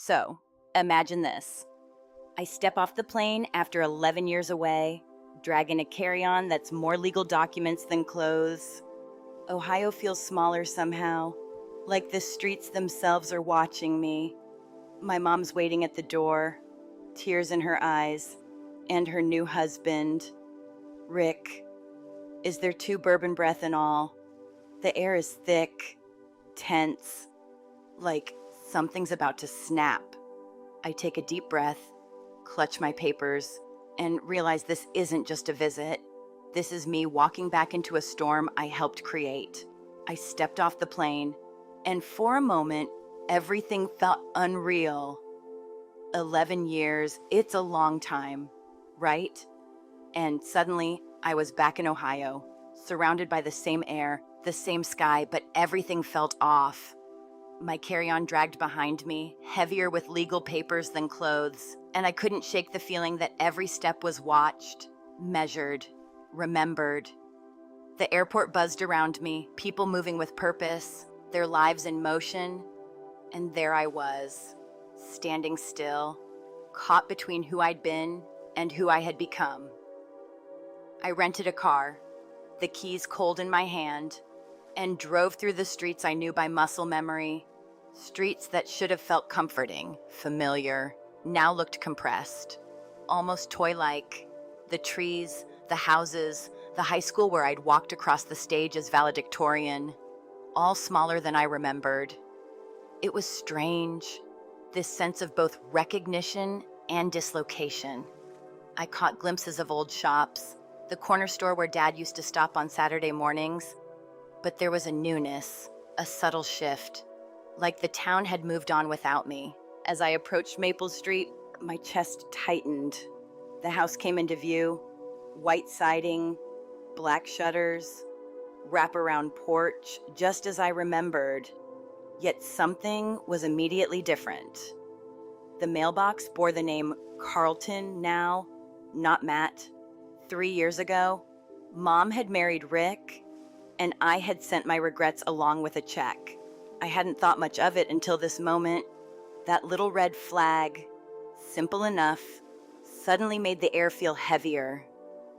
So, imagine this. I step off the plane after 11 years away, dragging a carry-on that's more legal documents than clothes. Ohio feels smaller somehow, like the streets themselves are watching me. My mom's waiting at the door, tears in her eyes, and her new husband, Rick, is there 2 bourbon breath in all. The air is thick, tense, like something's about to snap. I take a deep breath, clutch my papers, and realize this isn't just a visit. This is me walking back into a storm I helped create. I stepped off the plane, and for a moment, everything felt unreal. 11 years, it's a long time, right? And suddenly, I was back in Ohio, surrounded by the same air, the same sky, but everything felt off. My carry-on dragged behind me, heavier with legal papers than clothes, and I couldn't shake the feeling that every step was watched, measured, remembered. The airport buzzed around me, people moving with purpose, their lives in motion, and there I was, standing still, caught between who I'd been and who I had become. I rented a car, the keys cold in my hand, and drove through the streets I knew by muscle memory. Streets that should have felt comforting, familiar, now looked compressed, almost toy-like. The trees, the houses, the high school where I'd walked across the stage as valedictorian, all smaller than I remembered. It was strange, this sense of both recognition and dislocation. I caught glimpses of old shops, the corner store where Dad used to stop on Saturday mornings, but there was a newness, a subtle shift, like the town had moved on without me. As I approached Maple Street, my chest tightened. The house came into view, white siding, black shutters, wraparound porch, just as I remembered. Yet something was immediately different. The mailbox bore the name Carlton now, not Matt. 3 years ago, Mom had married Rick, and I had sent my regrets along with a check. I hadn't thought much of it until this moment. That little red flag, simple enough, suddenly made the air feel heavier.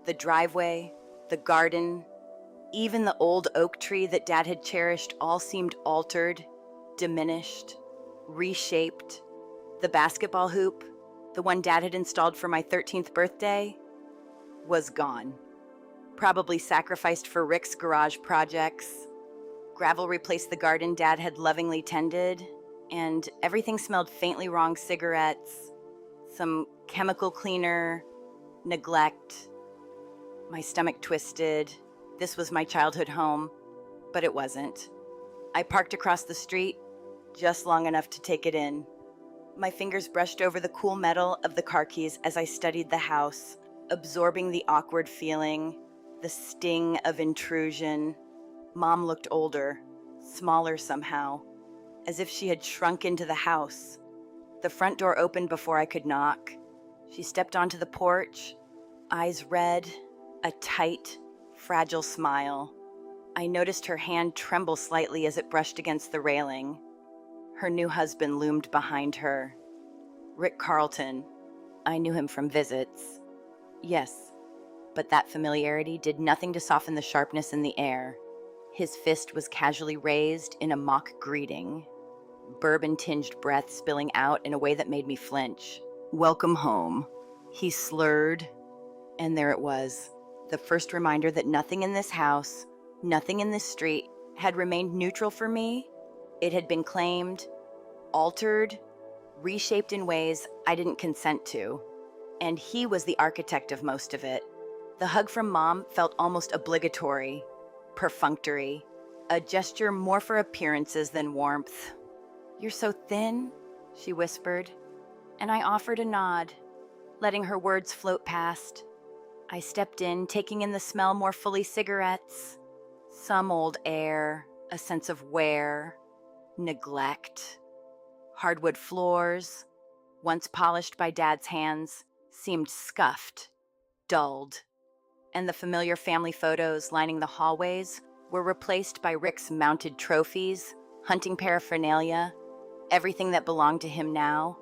The driveway, the garden, even the old oak tree that Dad had cherished all seemed altered, diminished, reshaped. The basketball hoop, the one Dad had installed for my 13th birthday, was gone. Probably sacrificed for Rick's garage projects. Gravel replaced the garden Dad had lovingly tended, and everything smelled faintly wrong: cigarettes, some chemical cleaner, neglect. My stomach twisted. This was my childhood home, but it wasn't. I parked across the street, just long enough to take it in. My fingers brushed over the cool metal of the car keys as I studied the house, absorbing the awkward feeling, the sting of intrusion. Mom looked older, smaller somehow, as if she had shrunk into the house. The front door opened before I could knock. She stepped onto the porch, eyes red, a tight, fragile smile. I noticed her hand tremble slightly as it brushed against the railing. Her new husband loomed behind her. Rick Carlton. I knew him from visits. Yes, but that familiarity did nothing to soften the sharpness in the air. His fist was casually raised in a mock greeting, bourbon-tinged breath spilling out in a way that made me flinch. "Welcome home," he slurred, and there it was, the first reminder that nothing in this house, nothing in this street, had remained neutral for me. It had been claimed, altered, reshaped in ways I didn't consent to, and he was the architect of most of it. The hug from Mom felt almost obligatory, perfunctory, a gesture more for appearances than warmth. "You're so thin," she whispered, and I offered a nod, letting her words float past. I stepped in, taking in the smell more fully: cigarettes, some old air, a sense of wear, neglect. Hardwood floors, once polished by Dad's hands, seemed scuffed, dulled, and the familiar family photos lining the hallways were replaced by Rick's mounted trophies, hunting paraphernalia, everything that belonged to him now,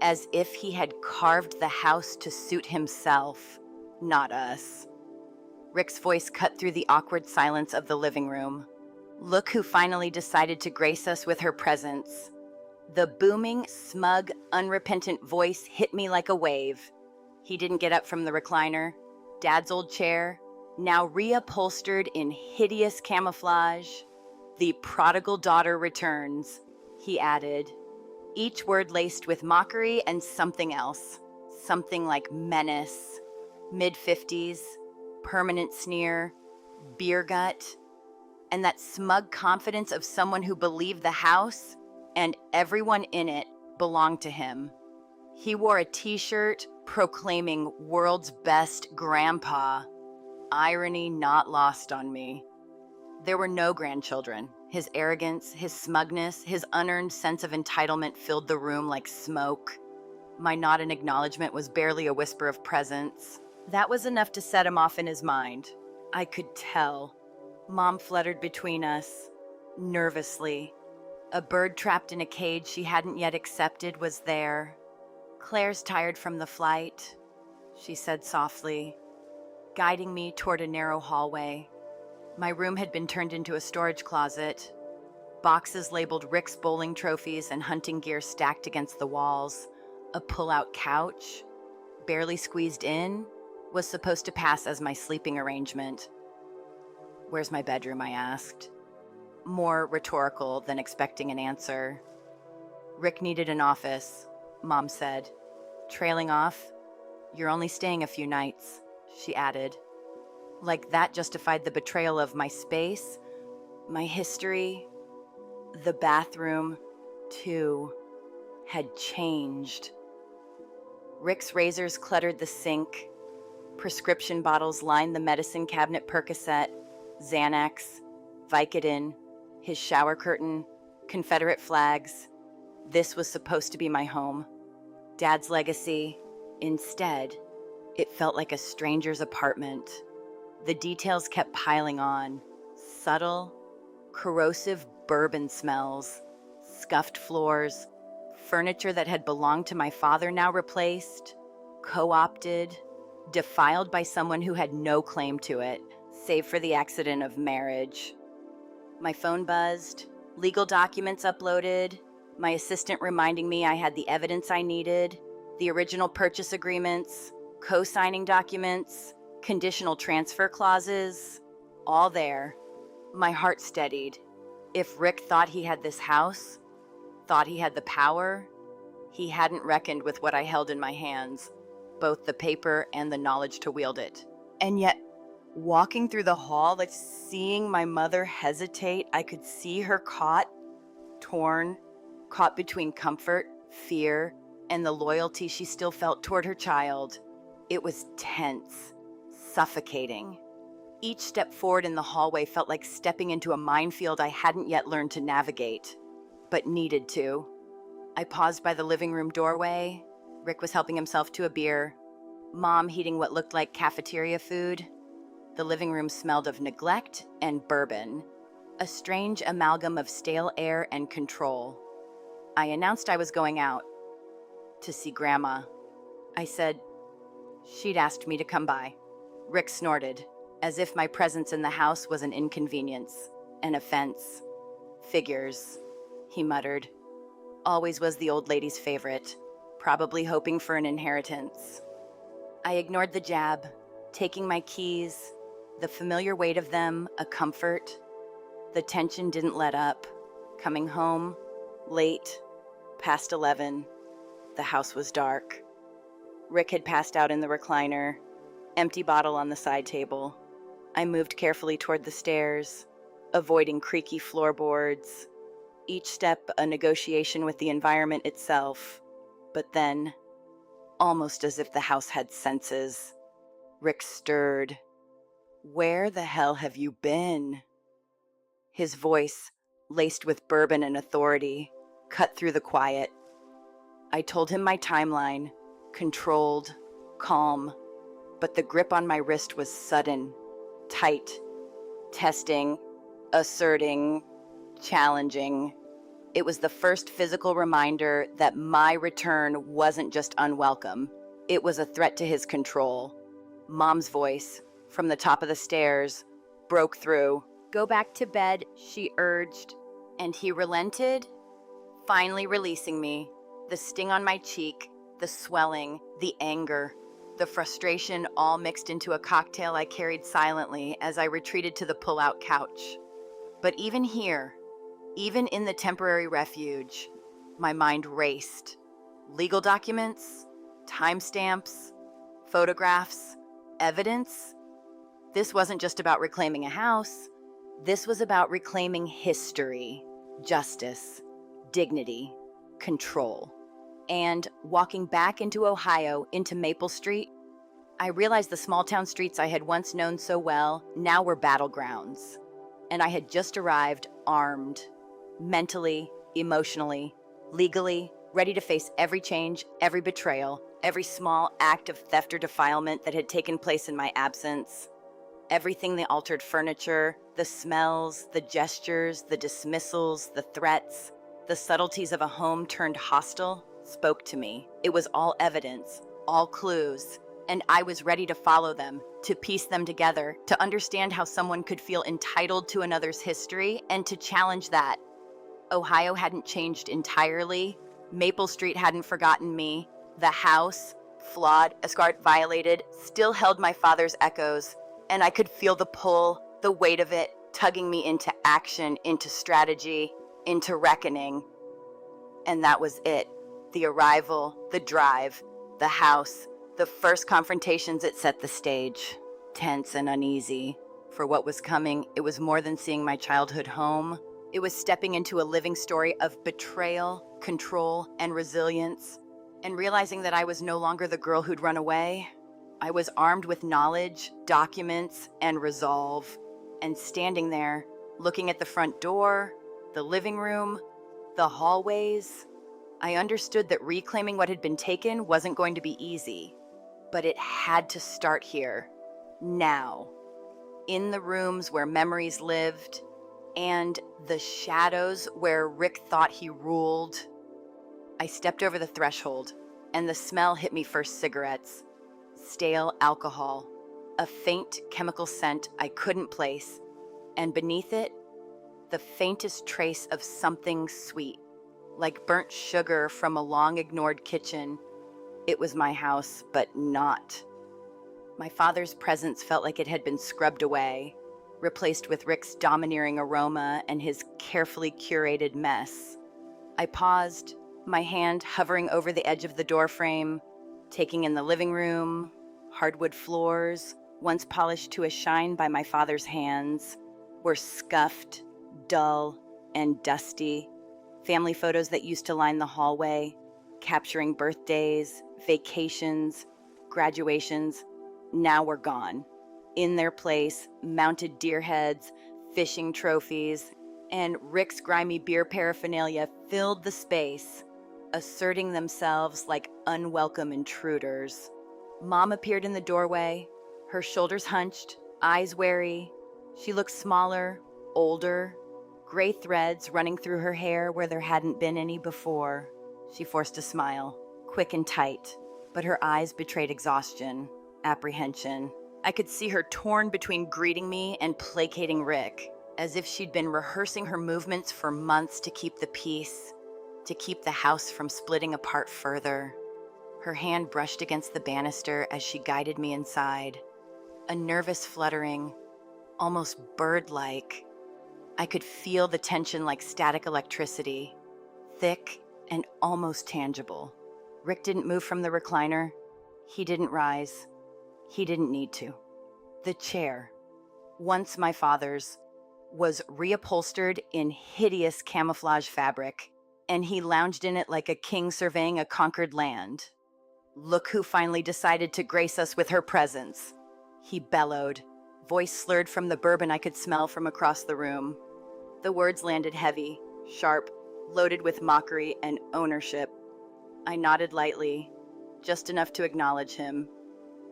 as if he had carved the house to suit himself, not us. Rick's voice cut through the awkward silence of the living room. Look who finally decided to grace us with her presence. The booming, smug, unrepentant voice hit me like a wave. He didn't get up from the recliner. Dad's old chair, now reupholstered in hideous camouflage. The prodigal daughter returns, he added, each word laced with mockery and something else. Something like menace, mid-50s, permanent sneer, beer gut, and that smug confidence of someone who believed the house and everyone in it belonged to him. He wore a t-shirt proclaiming world's best grandpa. Irony not lost on me. There were no grandchildren. His arrogance, his smugness, his unearned sense of entitlement filled the room like smoke. My nod in acknowledgement was barely a whisper of presence. That was enough to set him off in his mind. I could tell. Mom fluttered between us, nervously. A bird trapped in a cage she hadn't yet accepted was there. Claire's tired from the flight, she said softly, guiding me toward a narrow hallway. My room had been turned into a storage closet. Boxes labeled Rick's bowling trophies and hunting gear stacked against the walls. A pull-out couch, barely squeezed in, was supposed to pass as my sleeping arrangement. Where's my bedroom, I asked, more rhetorical than expecting an answer. Rick needed an office, Mom said. Trailing off, you're only staying a few nights, she added. Like that justified the betrayal of my space, my history. The bathroom, too, had changed. Rick's razors cluttered the sink. Prescription bottles lined the medicine cabinet: Percocet, Xanax, Vicodin, his shower curtain, Confederate flags. This was supposed to be my home. Dad's legacy. Instead, it felt like a stranger's apartment. The details kept piling on. Subtle, corrosive bourbon smells, scuffed floors, furniture that had belonged to my father now replaced, co-opted, defiled by someone who had no claim to it, save for the accident of marriage. My phone buzzed, legal documents uploaded, my assistant reminding me I had the evidence I needed, the original purchase agreements, co-signing documents, conditional transfer clauses, all there. My heart steadied. If Rick thought he had this house, thought he had the power, he hadn't reckoned with what I held in my hands, both the paper and the knowledge to wield it. And yet, walking through the hall, like seeing my mother hesitate, I could see her torn, caught between comfort, fear, and the loyalty she still felt toward her child. It was tense, suffocating. Each step forward in the hallway felt like stepping into a minefield I hadn't yet learned to navigate, but needed to. I paused by the living room doorway. Rick was helping himself to a beer, Mom heating what looked like cafeteria food. The living room smelled of neglect and bourbon, a strange amalgam of stale air and control. I announced I was going out to see Grandma. I said she'd asked me to come by. Rick snorted, as if my presence in the house was an inconvenience, an offense. Figures, he muttered. Always was the old lady's favorite, probably hoping for an inheritance. I ignored the jab, taking my keys, the familiar weight of them a comfort. The tension didn't let up. Coming home, late, past 11, the house was dark. Rick had passed out in the recliner, empty bottle on the side table. I moved carefully toward the stairs, avoiding creaky floorboards, each step a negotiation with the environment itself. But then, almost as if the house had senses, Rick stirred. Where the hell have you been? His voice, laced with bourbon and authority, cut through the quiet. I told him my timeline, controlled, calm, but the grip on my wrist was sudden, tight, testing, asserting, challenging. It was the first physical reminder that my return wasn't just unwelcome. It was a threat to his control. Mom's voice, from the top of the stairs, broke through. "Go back to bed," she urged. And he relented, finally releasing me. The sting on my cheek, the swelling, the anger, the frustration all mixed into a cocktail I carried silently as I retreated to the pull-out couch. But even here, even in the temporary refuge, my mind raced. Legal documents, timestamps, photographs, evidence. This wasn't just about reclaiming a house. This was about reclaiming history, justice, dignity, control. And walking back into Ohio, into Maple Street, I realized the small town streets I had once known so well now were battlegrounds. And I had just arrived armed, mentally, emotionally, legally, ready to face every change, every betrayal, every small act of theft or defilement that had taken place in my absence. Everything, the altered furniture, the smells, the gestures, the dismissals, the threats, the subtleties of a home turned hostile, spoke to me. It was all evidence, all clues, and I was ready to follow them, to piece them together, to understand how someone could feel entitled to another's history, and to challenge that. Ohio hadn't changed entirely. Maple Street hadn't forgotten me. The house, flawed, scarred, violated, still held my father's echoes, and I could feel the pull, the weight of it, tugging me into action, into strategy, into reckoning. And that was it. The arrival, the drive, the house, the first confrontations. It set the stage. Tense and uneasy. For what was coming, it was more than seeing my childhood home. It was stepping into a living story of betrayal, control, and resilience, and realizing that I was no longer the girl who'd run away. I was armed with knowledge, documents, and resolve, and standing there, looking at the front door, the living room, the hallways, I understood that reclaiming what had been taken wasn't going to be easy, but it had to start here, now, in the rooms where memories lived, and the shadows where Rick thought he ruled. I stepped over the threshold, and the smell hit me first: cigarettes, stale alcohol, a faint chemical scent I couldn't place, and beneath it, the faintest trace of something sweet, like burnt sugar from a long-ignored kitchen. It was my house, but not. My father's presence felt like it had been scrubbed away, replaced with Rick's domineering aroma and his carefully curated mess. I paused, my hand hovering over the edge of the doorframe, taking in the living room, hardwood floors, once polished to a shine by my father's hands, were scuffed, dull, and dusty. Family photos that used to line the hallway, capturing birthdays, vacations, graduations, now were gone. In their place, mounted deer heads, fishing trophies, and Rick's grimy beer paraphernalia filled the space, asserting themselves like unwelcome intruders. Mom appeared in the doorway, her shoulders hunched, eyes wary. She looked smaller, older, gray threads running through her hair where there hadn't been any before. She forced a smile, quick and tight, but her eyes betrayed exhaustion, apprehension. I could see her torn between greeting me and placating Rick, as if she'd been rehearsing her movements for months to keep the peace, to keep the house from splitting apart further. Her hand brushed against the banister as she guided me inside. A nervous fluttering, almost bird-like. I could feel the tension like static electricity, thick and almost tangible. Rick didn't move from the recliner. He didn't rise. He didn't need to. The chair, once my father's, was reupholstered in hideous camouflage fabric, and he lounged in it like a king surveying a conquered land. "Look who finally decided to grace us with her presence," he bellowed, voice slurred from the bourbon I could smell from across the room. The words landed heavy, sharp, loaded with mockery and ownership. I nodded lightly, just enough to acknowledge him,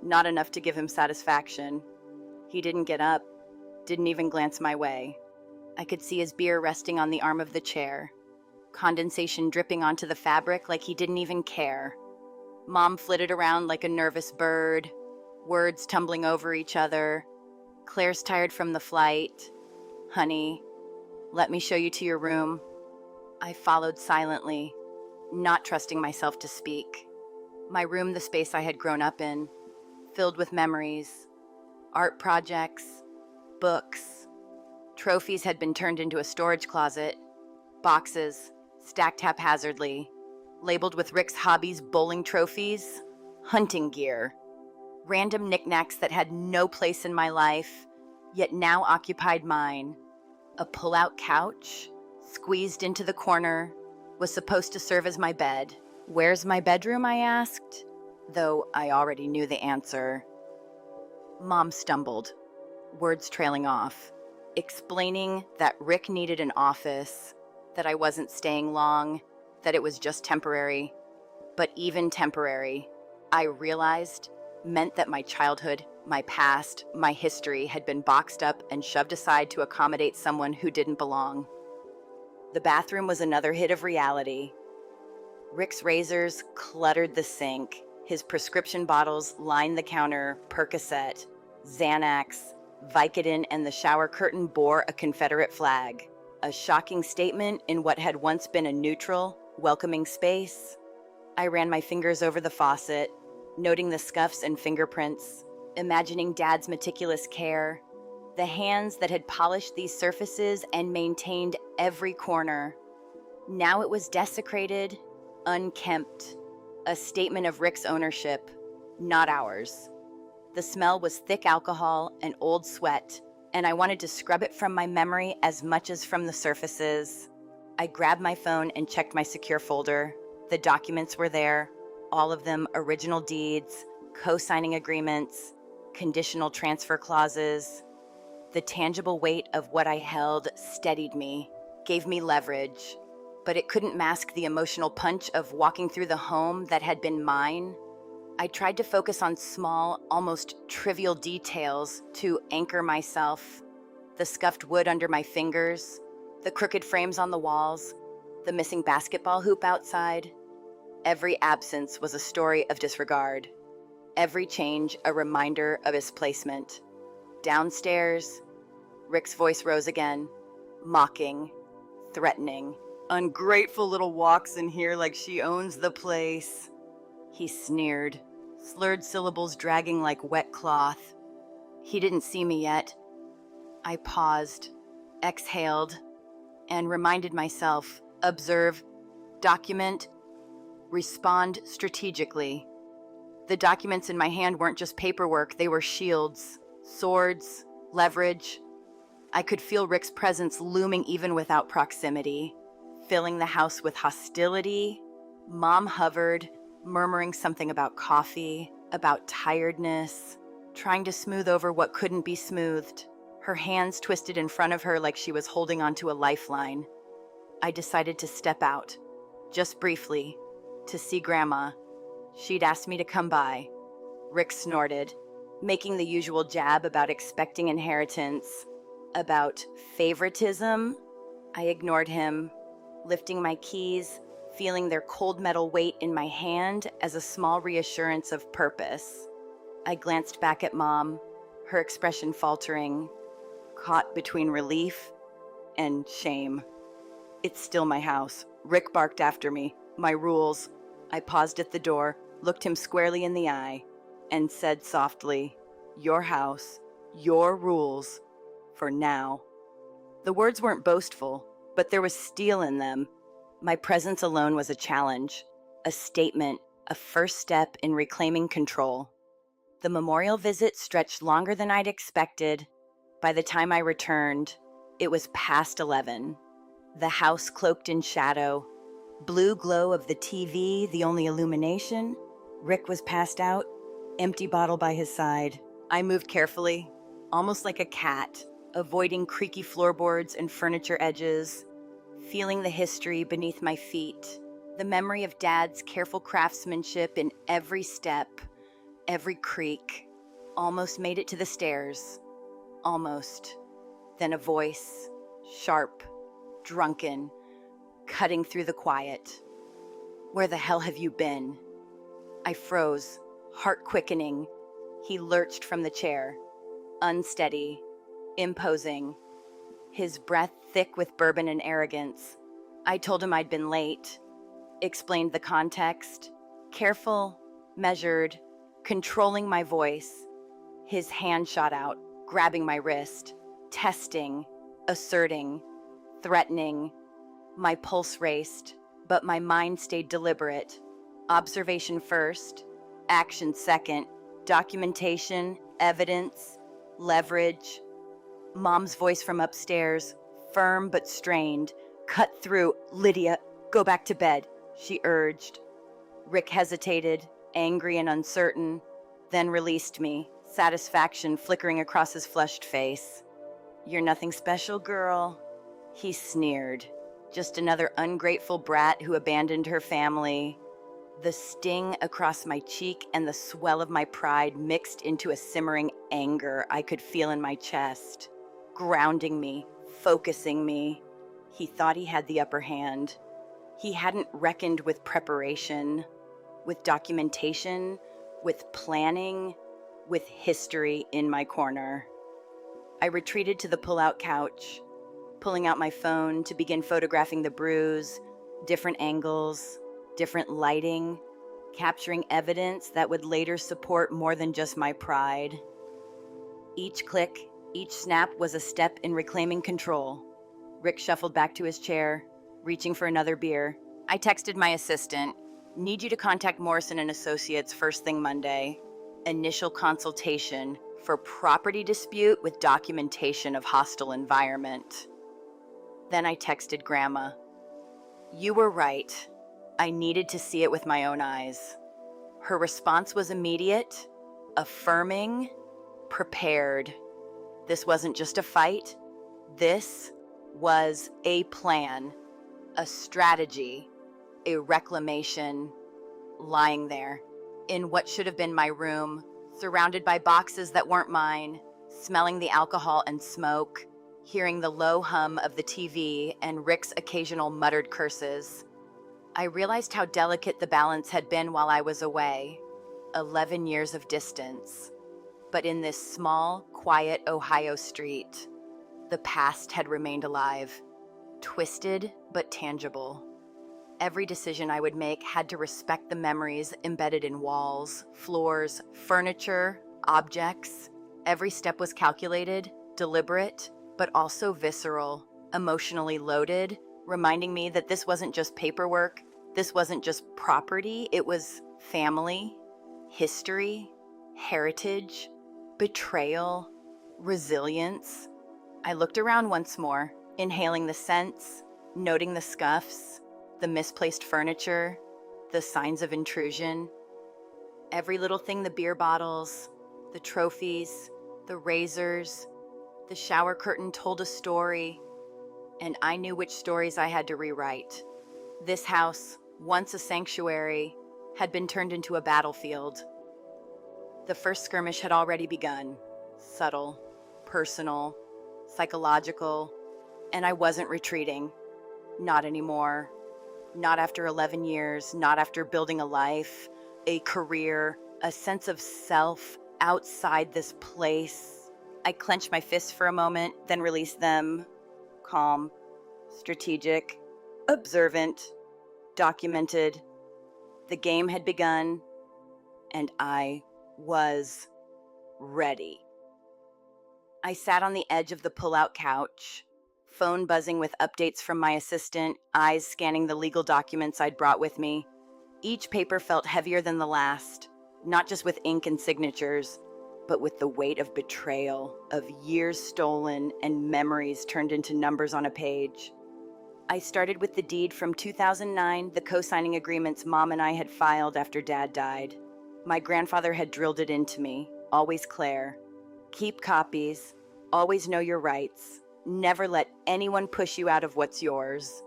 not enough to give him satisfaction. He didn't get up, didn't even glance my way. I could see his beer resting on the arm of the chair, condensation dripping onto the fabric like he didn't even care. Mom flitted around like a nervous bird, words tumbling over each other. Claire's tired from the flight. Honey, let me show you to your room. I followed silently, not trusting myself to speak. My room, the space I had grown up in, filled with memories, art projects, books. Trophies had been turned into a storage closet, boxes stacked haphazardly, labeled with Rick's hobbies, bowling trophies, hunting gear, random knickknacks that had no place in my life, yet now occupied mine. A pull-out couch, squeezed into the corner, was supposed to serve as my bed. Where's my bedroom, I asked, though I already knew the answer. Mom stumbled, words trailing off, explaining that Rick needed an office, that I wasn't staying long, that it was just temporary. But even temporary, I realized, meant that my childhood, my past, my history had been boxed up and shoved aside to accommodate someone who didn't belong. The bathroom was another hit of reality. Rick's razors cluttered the sink. His prescription bottles lined the counter, Percocet, Xanax, Vicodin, and the shower curtain bore a Confederate flag. A shocking statement in what had once been a neutral, welcoming space. I ran my fingers over the faucet, noting the scuffs and fingerprints, imagining Dad's meticulous care, the hands that had polished these surfaces and maintained every corner. Now it was desecrated, unkempt, a statement of Rick's ownership, not ours. The smell was thick alcohol and old sweat, and I wanted to scrub it from my memory as much as from the surfaces. I grabbed my phone and checked my secure folder. The documents were there, all of them original deeds, co-signing agreements, conditional transfer clauses. The tangible weight of what I held steadied me, gave me leverage, but it couldn't mask the emotional punch of walking through the home that had been mine. I tried to focus on small, almost trivial details to anchor myself. The scuffed wood under my fingers, the crooked frames on the walls, the missing basketball hoop outside. Every absence was a story of disregard. Every change a reminder of his placement. Downstairs, Rick's voice rose again, mocking, threatening. Ungrateful little walks in here like she owns the place. He sneered, slurred syllables dragging like wet cloth. He didn't see me yet. I paused, exhaled, and reminded myself, observe, document, respond strategically. The documents in my hand weren't just paperwork, they were shields, swords, leverage. I could feel Rick's presence looming even without proximity, filling the house with hostility. Mom hovered, murmuring something about coffee, about tiredness, trying to smooth over what couldn't be smoothed. Her hands twisted in front of her like she was holding onto a lifeline. I decided to step out, just briefly, to see Grandma. She'd asked me to come by. Rick snorted, making the usual jab about expecting inheritance, about favoritism. I ignored him, lifting my keys, feeling their cold metal weight in my hand as a small reassurance of purpose. I glanced back at Mom, her expression faltering, caught between relief and shame. It's still my house. Rick barked after me. My rules. I paused at the door, looked him squarely in the eye, and said softly, "Your house, your rules, for now." The words weren't boastful, but there was steel in them. My presence alone was a challenge, a statement, a first step in reclaiming control. The memorial visit stretched longer than I'd expected. By the time I returned, it was past 11. The house cloaked in shadow, blue glow of the TV, the only illumination. Rick was passed out, empty bottle by his side. I moved carefully, almost like a cat, avoiding creaky floorboards and furniture edges, feeling the history beneath my feet, the memory of Dad's careful craftsmanship in every step, every creak. Almost made it to the stairs. Almost. Then a voice, sharp, drunken, cutting through the quiet. "Where the hell have you been?" I froze, heart quickening. He lurched from the chair, unsteady, imposing, his breath thick with bourbon and arrogance. I told him I'd been late, explained the context, careful, measured, controlling my voice. His hand shot out, grabbing my wrist, testing, asserting, threatening. My pulse raced, but my mind stayed deliberate. Observation first, action second, documentation, evidence, leverage. Mom's voice from upstairs, firm but strained, cut through. "Lydia, go back to bed," she urged. Rick hesitated, angry and uncertain, then released me, satisfaction flickering across his flushed face. "You're nothing special, girl," he sneered. "Just another ungrateful brat who abandoned her family." The sting across my cheek and the swell of my pride mixed into a simmering anger I could feel in my chest, grounding me, focusing me. He thought he had the upper hand. He hadn't reckoned with preparation, with documentation, with planning, with history in my corner. I retreated to the pull-out couch, pulling out my phone to begin photographing the bruise, different angles, different lighting, capturing evidence that would later support more than just my pride. Each click, each snap was a step in reclaiming control. Rick shuffled back to his chair, reaching for another beer. I texted my assistant, "Need you to contact Morrison and Associates first thing Monday. Initial consultation for property dispute with documentation of hostile environment." Then I texted Grandma. "You were right. I needed to see it with my own eyes." Her response was immediate, affirming, prepared. This wasn't just a fight. This was a plan, a strategy, a reclamation, lying there, in what should have been my room, surrounded by boxes that weren't mine, smelling the alcohol and smoke, hearing the low hum of the TV and Rick's occasional muttered curses. I realized how delicate the balance had been while I was away. 11 years of distance. But in this small, quiet Ohio street, the past had remained alive, twisted but tangible. Every decision I would make had to respect the memories embedded in walls, floors, furniture, objects. Every step was calculated, deliberate, but also visceral, emotionally loaded, reminding me that this wasn't just paperwork, this wasn't just property, it was family, history, heritage, betrayal, resilience. I looked around once more, inhaling the scents, noting the scuffs, the misplaced furniture, the signs of intrusion. Every little thing, the beer bottles, the trophies, the razors, the shower curtain told a story, and I knew which stories I had to rewrite. This house, once a sanctuary, had been turned into a battlefield. The first skirmish had already begun, subtle, personal, psychological, and I wasn't retreating. Not anymore. Not after 11 years, not after building a life, a career, a sense of self outside this place. I clenched my fists for a moment, then released them. Calm, strategic, observant, documented. The game had begun, and I was ready. I sat on the edge of the pull-out couch, phone buzzing with updates from my assistant, eyes scanning the legal documents I'd brought with me. Each paper felt heavier than the last, not just with ink and signatures, but with the weight of betrayal, of years stolen and memories turned into numbers on a page. I started with the deed from 2009, the co-signing agreements Mom and I had filed after Dad died. My grandfather had drilled it into me, always Claire. Keep copies, always know your rights, never let anyone push you out of what's yours.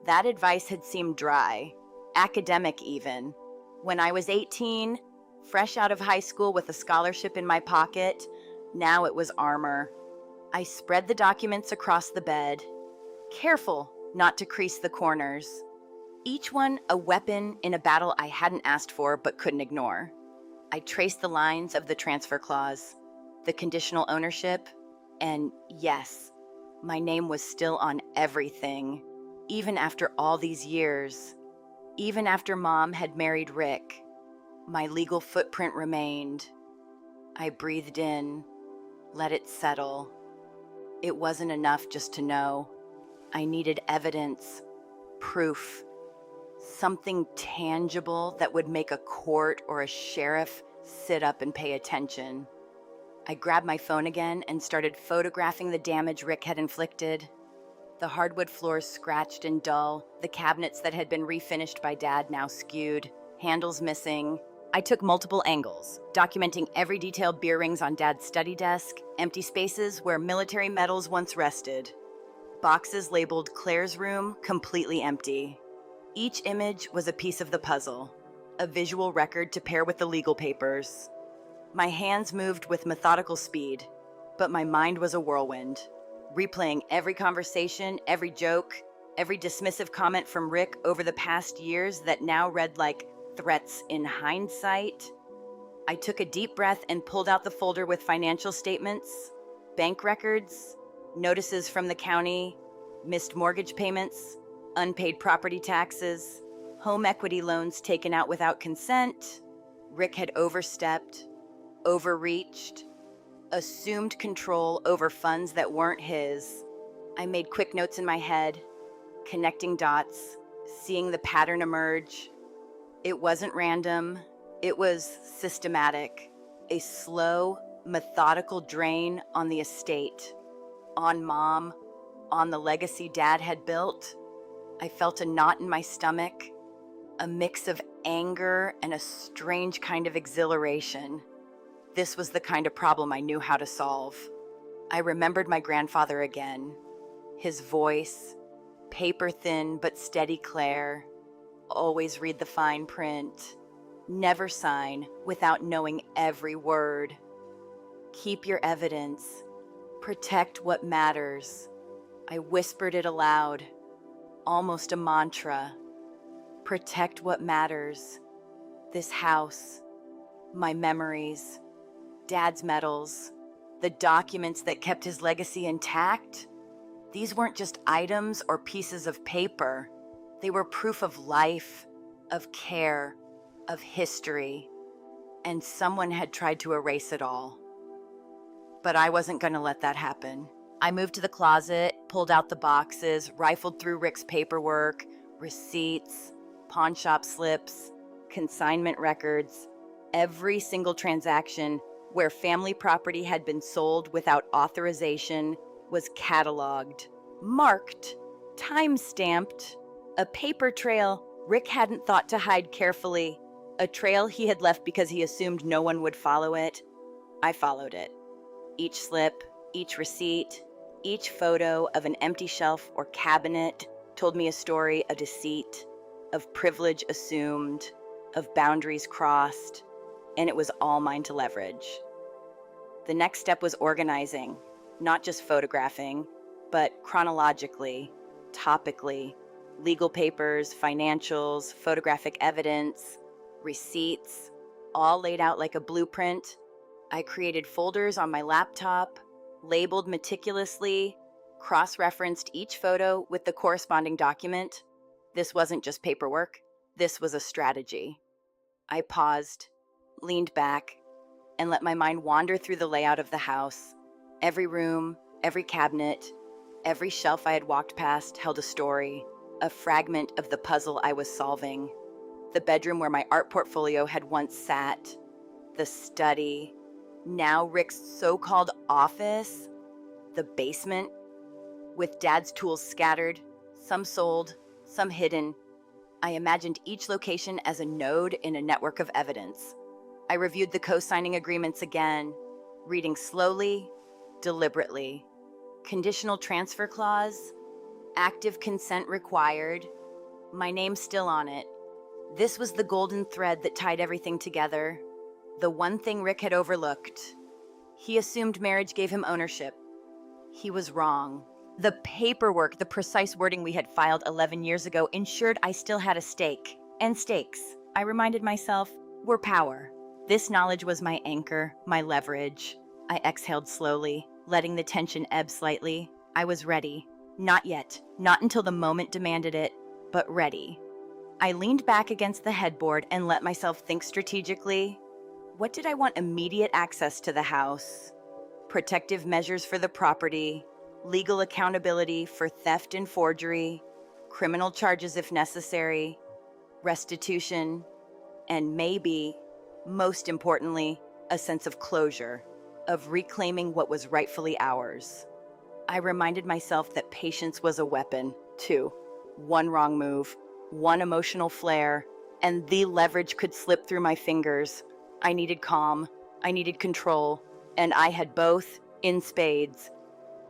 That advice had seemed dry, academic even. When I was 18, fresh out of high school with a scholarship in my pocket, now it was armor. I spread the documents across the bed. Careful, not to crease the corners. Each one a weapon in a battle I hadn't asked for but couldn't ignore. I traced the lines of the transfer clause, the conditional ownership, and yes, my name was still on everything, even after all these years. Even after Mom had married Rick, my legal footprint remained. I breathed in, let it settle. It wasn't enough just to know. I needed evidence, proof, something tangible that would make a court or a sheriff sit up and pay attention. I grabbed my phone again and started photographing the damage Rick had inflicted. The hardwood floors scratched and dull, the cabinets that had been refinished by Dad now skewed, handles missing. I took multiple angles, documenting every detail: beer rings on Dad's study desk, empty spaces where military medals once rested, boxes labeled Claire's room completely empty. Each image was a piece of the puzzle, a visual record to pair with the legal papers. My hands moved with methodical speed, but my mind was a whirlwind, replaying every conversation, every joke, every dismissive comment from Rick over the past years that now read like threats in hindsight. I took a deep breath and pulled out the folder with financial statements, bank records, notices from the county, missed mortgage payments, unpaid property taxes, home equity loans taken out without consent. Rick had overstepped, overreached, assumed control over funds that weren't his. I made quick notes in my head, connecting dots, seeing the pattern emerge. It wasn't random, it was systematic. A slow, methodical drain on the estate, on Mom, on the legacy Dad had built. I felt a knot in my stomach, a mix of anger and a strange kind of exhilaration. This was the kind of problem I knew how to solve. I remembered my grandfather again. His voice, paper thin but steady Claire. Always read the fine print. Never sign without knowing every word. Keep your evidence. Protect what matters. I whispered it aloud, almost a mantra. Protect what matters. This house, my memories, Dad's medals, the documents that kept his legacy intact. These weren't just items or pieces of paper. They were proof of life, of care, of history. And someone had tried to erase it all. But I wasn't going to let that happen. I moved to the closet, pulled out the boxes, rifled through Rick's paperwork, receipts, pawn shop slips, consignment records. Every single transaction where family property had been sold without authorization was cataloged, marked, time-stamped. A paper trail Rick hadn't thought to hide carefully. A trail he had left because he assumed no one would follow it. I followed it. Each slip, each receipt, each photo of an empty shelf or cabinet told me a story of deceit, of privilege assumed, of boundaries crossed, and it was all mine to leverage. The next step was organizing, not just photographing, but chronologically, topically, legal papers, financials, photographic evidence, receipts, all laid out like a blueprint. I created folders on my laptop, labeled meticulously, cross-referenced each photo with the corresponding document. This wasn't just paperwork. This was a strategy. I paused, leaned back, and let my mind wander through the layout of the house. Every room, every cabinet, every shelf I had walked past held a story, a fragment of the puzzle I was solving. The bedroom where my art portfolio had once sat, the study, now Rick's so-called office, the basement, with Dad's tools scattered, some sold, some hidden. I imagined each location as a node in a network of evidence. I reviewed the co-signing agreements again, reading slowly, deliberately. Conditional transfer clause, active consent required, my name still on it. This was the golden thread that tied everything together. The one thing Rick had overlooked. He assumed marriage gave him ownership. He was wrong. The paperwork, the precise wording we had filed 11 years ago ensured I still had a stake. And stakes, I reminded myself, were power. This knowledge was my anchor, my leverage. I exhaled slowly, letting the tension ebb slightly. I was ready. Not yet, not until the moment demanded it, but ready. I leaned back against the headboard and let myself think strategically. What did I want immediate access to the house? Protective measures for the property, legal accountability for theft and forgery, criminal charges if necessary, restitution, and maybe, most importantly, a sense of closure, of reclaiming what was rightfully ours. I reminded myself that patience was a weapon, too. One wrong move, one emotional flare, and the leverage could slip through my fingers. I needed calm, I needed control, and I had both in spades.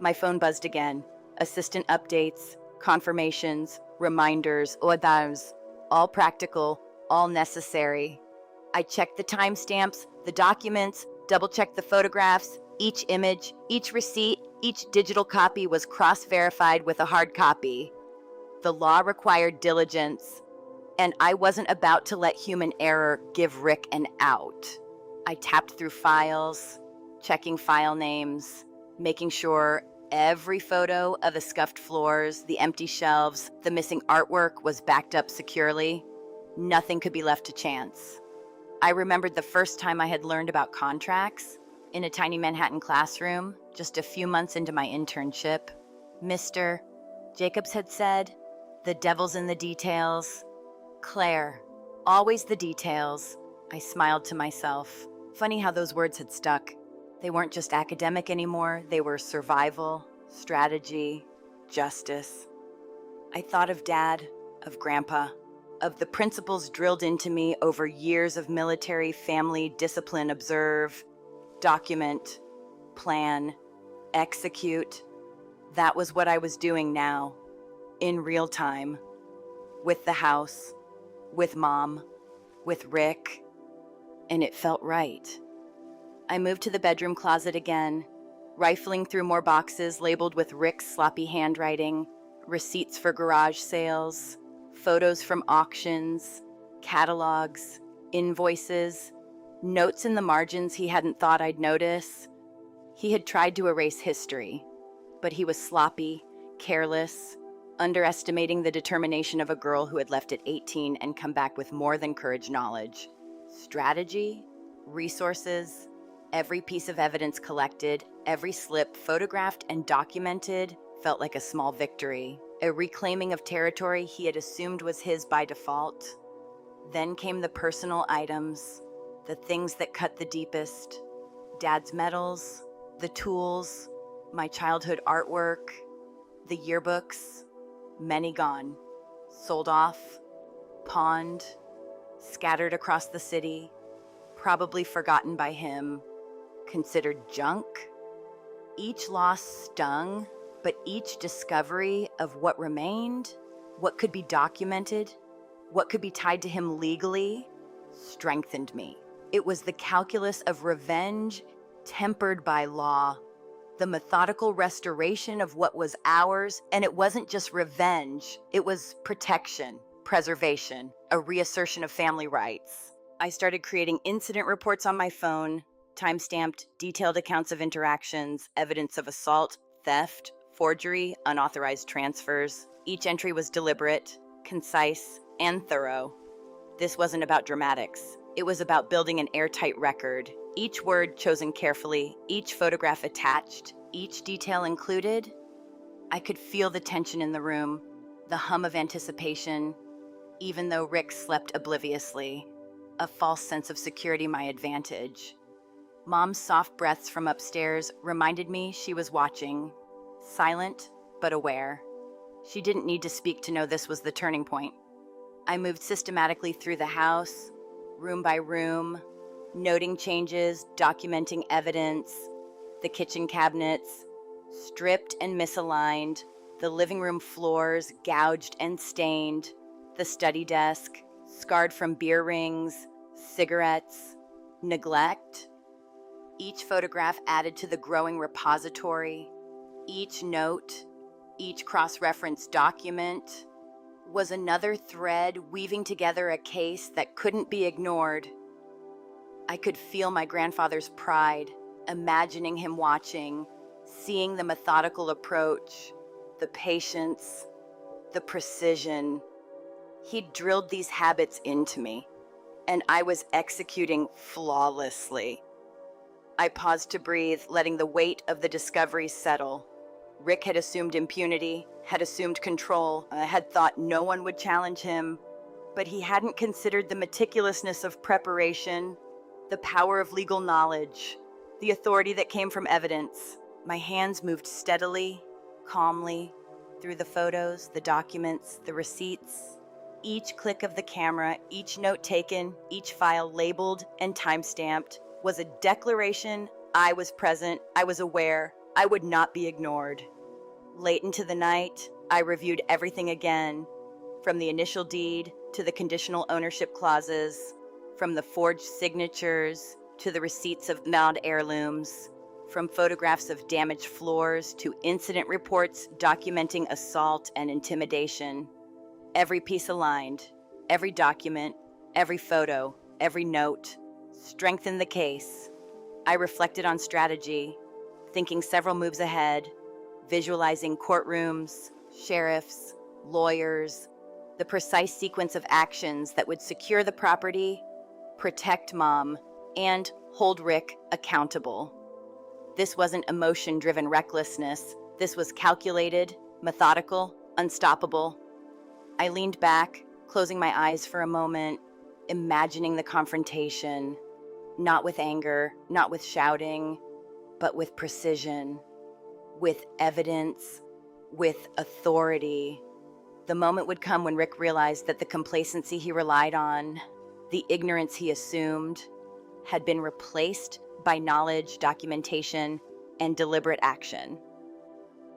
My phone buzzed again. Assistant updates, confirmations, reminders, orders, all practical, all necessary. I checked the timestamps, the documents, double-checked the photographs. Each image, each receipt, each digital copy was cross-verified with a hard copy. The law required diligence, and I wasn't about to let human error give Rick an out. I tapped through files, checking file names, making sure every photo of the scuffed floors, the empty shelves, the missing artwork was backed up securely. Nothing could be left to chance. I remembered the first time I had learned about contracts in a tiny Manhattan classroom, just a few months into my internship. Mr. Jacobs had said, "The devil's in the details." Claire, always the details. I smiled to myself. Funny how those words had stuck. They weren't just academic anymore, they were survival, strategy, justice. I thought of Dad, of Grandpa, of the principles drilled into me over years of military family discipline: observe, document, plan, execute. That was what I was doing now, in real time, with the house, with Mom, with Rick, and it felt right. I moved to the bedroom closet again, rifling through more boxes labeled with Rick's sloppy handwriting, receipts for garage sales, photos from auctions, catalogs, invoices, notes in the margins he hadn't thought I'd notice. He had tried to erase history, but he was sloppy, careless, underestimating the determination of a girl who had left at 18 and come back with more than courage knowledge. Strategy, resources, every piece of evidence collected, every slip photographed and documented felt like a small victory, a reclaiming of territory he had assumed was his by default. Then came the personal items, the things that cut the deepest. Dad's medals, the tools, my childhood artwork, the yearbooks, many gone, sold off, pawned, scattered across the city, probably forgotten by him, considered junk. Each loss stung, but each discovery of what remained, what could be documented, what could be tied to him legally, strengthened me. It was the calculus of revenge tempered by law, the methodical restoration of what was ours, and it wasn't just revenge, it was protection, preservation, a reassertion of family rights. I started creating incident reports on my phone, time-stamped, detailed accounts of interactions, evidence of assault, theft, forgery, unauthorized transfers. Each entry was deliberate, concise, and thorough. This wasn't about dramatics. It was about building an airtight record, each word chosen carefully, each photograph attached, each detail included. I could feel the tension in the room, the hum of anticipation, even though Rick slept obliviously, a false sense of security my advantage. Mom's soft breaths from upstairs reminded me she was watching, silent but aware. She didn't need to speak to know this was the turning point. I moved systematically through the house, room by room, noting changes, documenting evidence. The kitchen cabinets, stripped and misaligned, the living room floors gouged and stained, the study desk, scarred from beer rings, cigarettes, neglect. Each photograph added to the growing repository, each note, Each cross-reference document was another thread weaving together a case that couldn't be ignored. I could feel my grandfather's pride, imagining him watching, seeing the methodical approach, the patience, the precision. He'd drilled these habits into me, and I was executing flawlessly. I paused to breathe, letting the weight of the discovery settle. Rick had assumed impunity, had assumed control, had thought no one would challenge him, but he hadn't considered the meticulousness of preparation, the power of legal knowledge, the authority that came from evidence. My hands moved steadily, calmly, through the photos, the documents, the receipts. Each click of the camera, each note taken, each file labeled and time-stamped was a declaration I was present, I was aware, I would not be ignored. Late into the night, I reviewed everything again, from the initial deed to the conditional ownership clauses, from the forged signatures to the receipts of mailed heirlooms, from photographs of damaged floors to incident reports documenting assault and intimidation. Every piece aligned, every document, every photo, every note strengthened the case. I reflected on strategy, thinking several moves ahead, visualizing courtrooms, sheriffs, lawyers, the precise sequence of actions that would secure the property, protect Mom, and hold Rick accountable. This wasn't emotion-driven recklessness. This was calculated, methodical, unstoppable. I leaned back, closing my eyes for a moment, imagining the confrontation, not with anger, not with shouting, but with precision, with evidence, with authority. The moment would come when Rick realized that the complacency he relied on, the ignorance he assumed, had been replaced by knowledge, documentation, and deliberate action.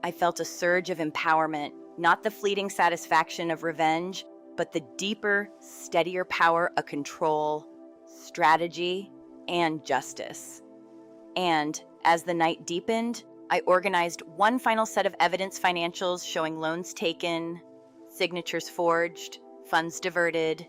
I felt a surge of empowerment, not the fleeting satisfaction of revenge, but the deeper, steadier power of control, strategy, and justice. And as the night deepened, I organized one final set of evidence financials showing loans taken, signatures forged, funds diverted,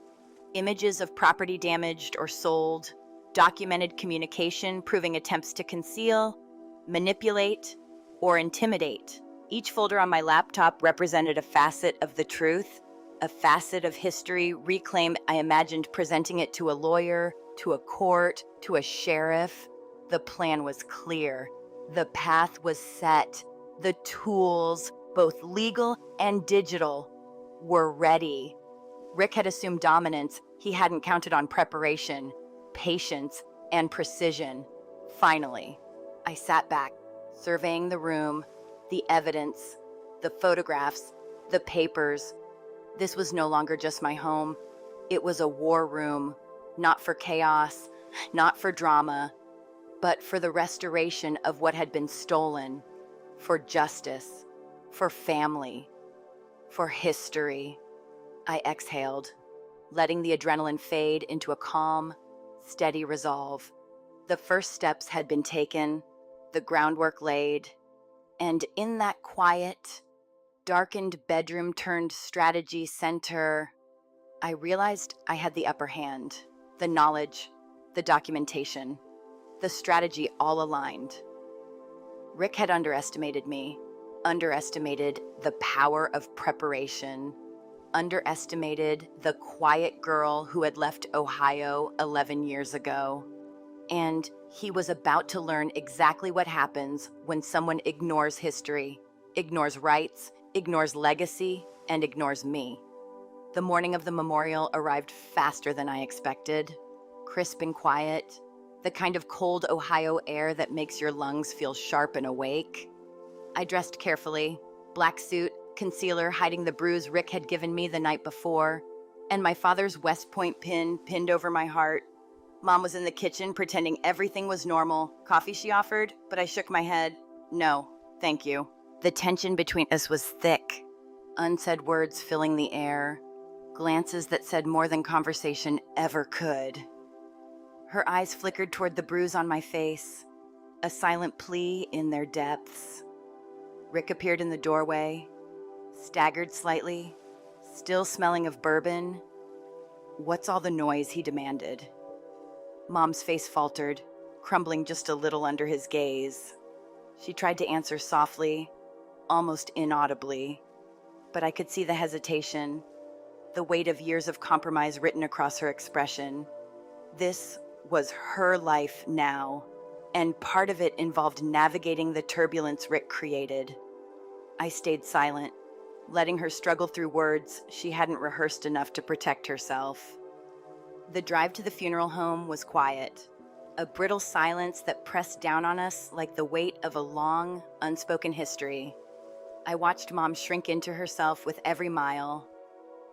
images of property damaged or sold, documented communication proving attempts to conceal, manipulate, or intimidate. Each folder on my laptop represented a facet of the truth, a facet of history reclaimed. I imagined presenting it to a lawyer, to a court, to a sheriff. The plan was clear. The path was set. The tools, both legal and digital, were ready. Rick had assumed dominance. He hadn't counted on preparation, patience, and precision. Finally, I sat back, surveying the room, the evidence, the photographs, the papers. This was no longer just my home. It was a war room, not for chaos, not for drama, but for the restoration of what had been stolen, for justice, for family, for history. I exhaled, letting the adrenaline fade into a calm, steady resolve. The first steps had been taken, the groundwork laid, and in that quiet, darkened bedroom turned strategy center, I realized I had the upper hand. The knowledge, the documentation, the strategy all aligned. Rick had underestimated me, underestimated the power of preparation, underestimated the quiet girl who had left Ohio 11 years ago. And he was about to learn exactly what happens when someone ignores history, ignores rights, ignores legacy, and ignores me. The morning of the memorial arrived faster than I expected, crisp and quiet, the kind of cold Ohio air that makes your lungs feel sharp and awake. I dressed carefully, black suit, concealer hiding the bruise Rick had given me the night before, and my father's West Point pin pinned over my heart. Mom was in the kitchen pretending everything was normal. Coffee she offered, but I shook my head. No, thank you. The tension between us was thick, unsaid words filling the air, glances that said more than conversation ever could. Her eyes flickered toward the bruise on my face, a silent plea in their depths. Rick appeared in the doorway, staggered slightly, still smelling of bourbon. "What's all the noise?" he demanded. Mom's face faltered, crumbling just a little under his gaze. She tried to answer softly, almost inaudibly, but I could see the hesitation, the weight of years of compromise written across her expression. This was her life now, and part of it involved navigating the turbulence Rick created. I stayed silent, letting her struggle through words she hadn't rehearsed enough to protect herself. The drive to the funeral home was quiet, a brittle silence that pressed down on us like the weight of a long, unspoken history. I watched Mom shrink into herself with every mile.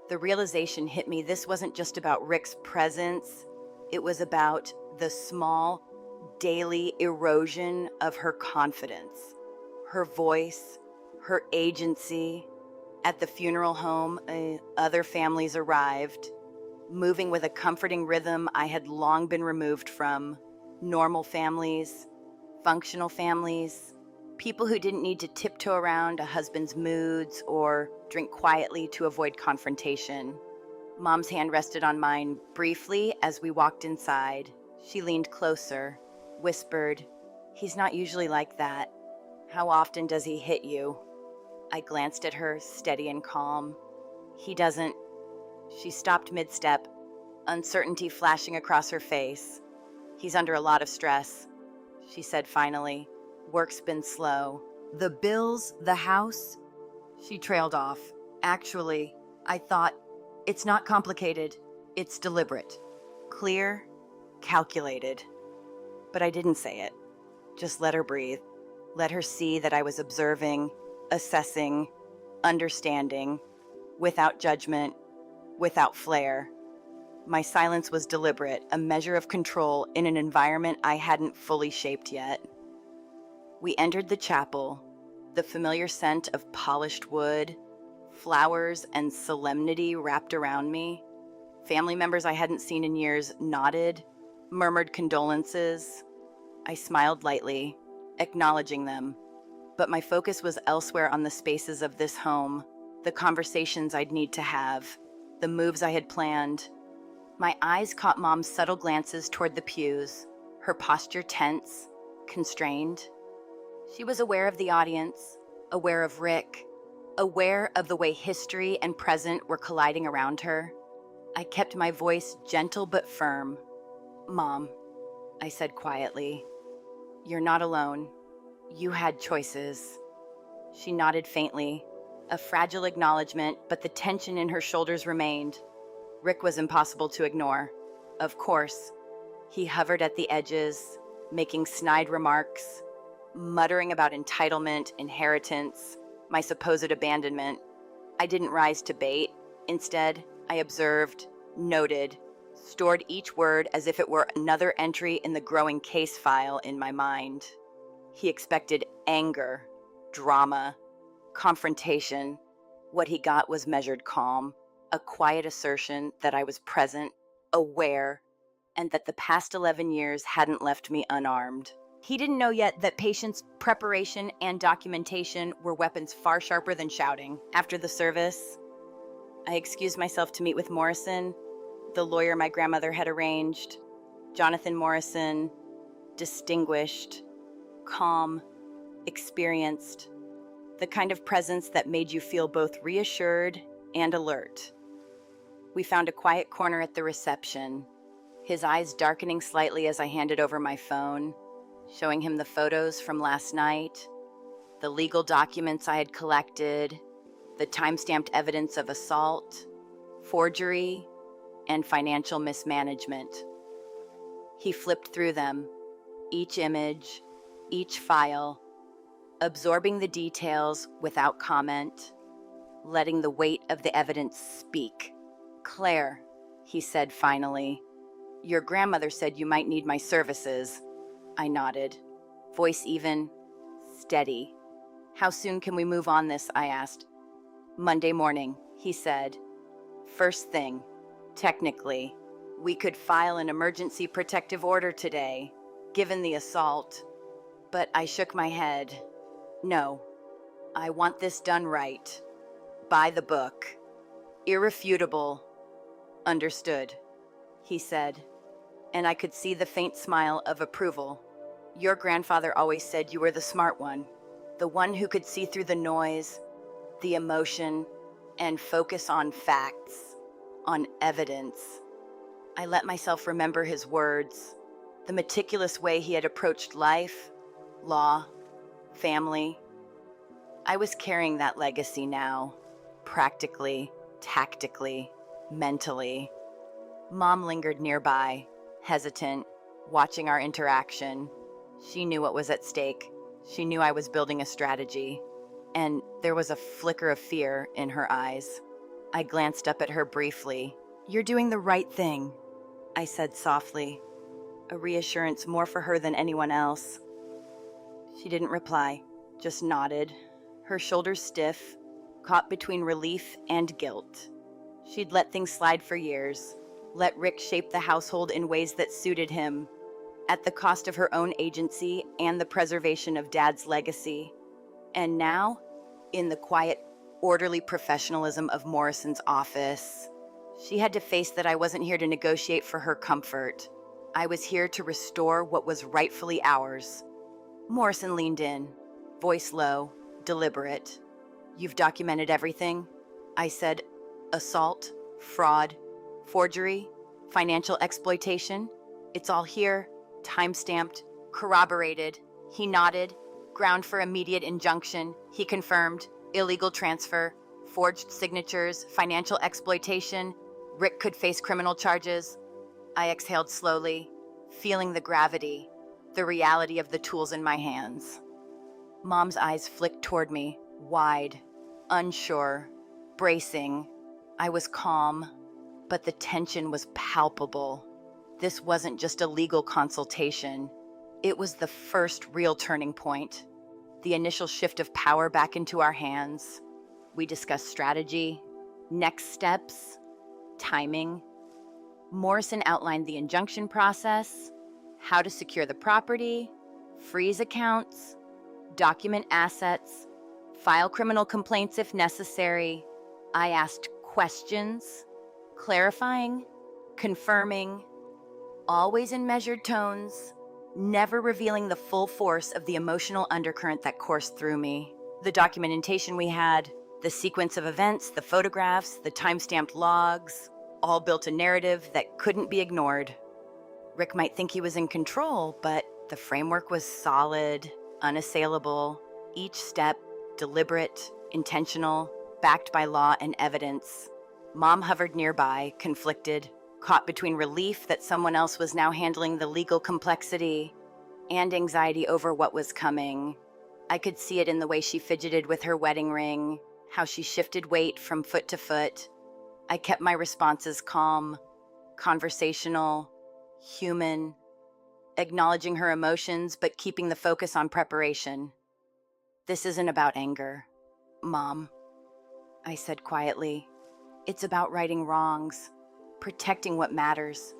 The realization hit me this wasn't just about Rick's presence, it was about the small, daily erosion of her confidence, her voice, her agency. At the funeral home, other families arrived, moving with a comforting rhythm I had long been removed from. Normal families, functional families, people who didn't need to tiptoe around a husband's moods or drink quietly to avoid confrontation. Mom's hand rested on mine briefly as we walked inside. She leaned closer, whispered, "He's not usually like that. How often does he hit you?" I glanced at her, steady and calm. "He doesn't." She stopped mid-step, uncertainty flashing across her face. "He's under a lot of stress," she said finally. "Work's been slow. The bills, the house." She trailed off. "Actually, I thought, it's not complicated. It's deliberate. Clear, calculated." But I didn't say it. Just let her breathe. Let her see that I was observing, assessing, understanding, without judgment, without flair. My silence was deliberate, a measure of control in an environment I hadn't fully shaped yet. We entered the chapel, the familiar scent of polished wood, flowers and solemnity wrapped around me. Family members I hadn't seen in years nodded, murmured condolences. I smiled lightly, acknowledging them, but my focus was elsewhere on the spaces of this home, the conversations I'd need to have, the moves I had planned. My eyes caught Mom's subtle glances toward the pews, her posture tense, constrained. She was aware of the audience, aware of Rick, aware of the way history and present were colliding around her. I kept my voice gentle but firm. "Mom," I said quietly, "you're not alone. You had choices." She nodded faintly, a fragile acknowledgement, but the tension in her shoulders remained. Rick was impossible to ignore. Of course, he hovered at the edges, making snide remarks, muttering about entitlement, inheritance, my supposed abandonment. I didn't rise to bait. Instead, I observed, noted, stored each word as if it were another entry in the growing case file in my mind. He expected anger, drama, confrontation. What he got was measured calm, a quiet assertion that I was present, aware, and that the past 11 years hadn't left me unarmed. He didn't know yet that patience, preparation, and documentation were weapons far sharper than shouting. After the service, I excused myself to meet with Morrison, the lawyer my grandmother had arranged. Jonathan Morrison, distinguished, calm, experienced, the kind of presence that made you feel both reassured and alert. We found a quiet corner at the reception, his eyes darkening slightly as I handed over my phone, showing him the photos from last night, the legal documents I had collected, the time-stamped evidence of assault, forgery, and financial mismanagement. He flipped through them, each image, each file, absorbing the details without comment, letting the weight of the evidence speak. "Claire," he said finally, "your grandmother said you might need my services." I nodded, voice even, steady. "How soon can we move on this?" I asked. "Monday morning," he said. "First thing. Technically, we could file an emergency protective order today, given the assault." But I shook my head. "No, I want this done right. by the book. Irrefutable. Understood, he said, and I could see the faint smile of approval. Your grandfather always said you were the smart one, the one who could see through the noise, the emotion, and focus on facts, on evidence. I let myself remember his words, the meticulous way he had approached life, law, family. I was carrying that legacy now, practically, tactically, mentally. Mom lingered nearby, hesitant, watching our interaction. She knew what was at stake. She knew I was building a strategy, and there was a flicker of fear in her eyes. I glanced up at her briefly. You're doing the right thing, I said softly, a reassurance more for her than anyone else. She didn't reply, just nodded, her shoulders stiff, caught between relief and guilt. She'd let things slide for years, let Rick shape the household in ways that suited him, at the cost of her own agency and the preservation of Dad's legacy. And now, in the quiet, orderly professionalism of Morrison's office, she had to face that I wasn't here to negotiate for her comfort. I was here to restore what was rightfully ours. Morrison leaned in, voice low, deliberate. You've documented everything? I said, assault, fraud, forgery, financial exploitation. It's all here, time-stamped, corroborated. He nodded, ground for immediate injunction. He confirmed, illegal transfer, forged signatures, financial exploitation. Rick could face criminal charges. I exhaled slowly, feeling the gravity, the reality of the tools in my hands. Mom's eyes flicked toward me, wide, unsure, bracing. I was calm, but the tension was palpable. This wasn't just a legal consultation. It was the first real turning point, the initial shift of power back into our hands. We discussed strategy, next steps, timing. Morrison outlined the injunction process, how to secure the property, freeze accounts, document assets, file criminal complaints if necessary. I asked questions, clarifying, confirming, always in measured tones, never revealing the full force of the emotional undercurrent that coursed through me. The documentation we had, the sequence of events, the photographs, the time-stamped logs, all built a narrative that couldn't be ignored. Rick might think he was in control, but the framework was solid, unassailable, each step deliberate, intentional, backed by law and evidence. Mom hovered nearby, conflicted, caught between relief that someone else was now handling the legal complexity and anxiety over what was coming. I could see it in the way she fidgeted with her wedding ring, how she shifted weight from foot to foot. I kept my responses calm, conversational, human, acknowledging her emotions but keeping the focus on preparation. This isn't about anger, Mom, I said quietly. It's about righting wrongs, protecting what matters.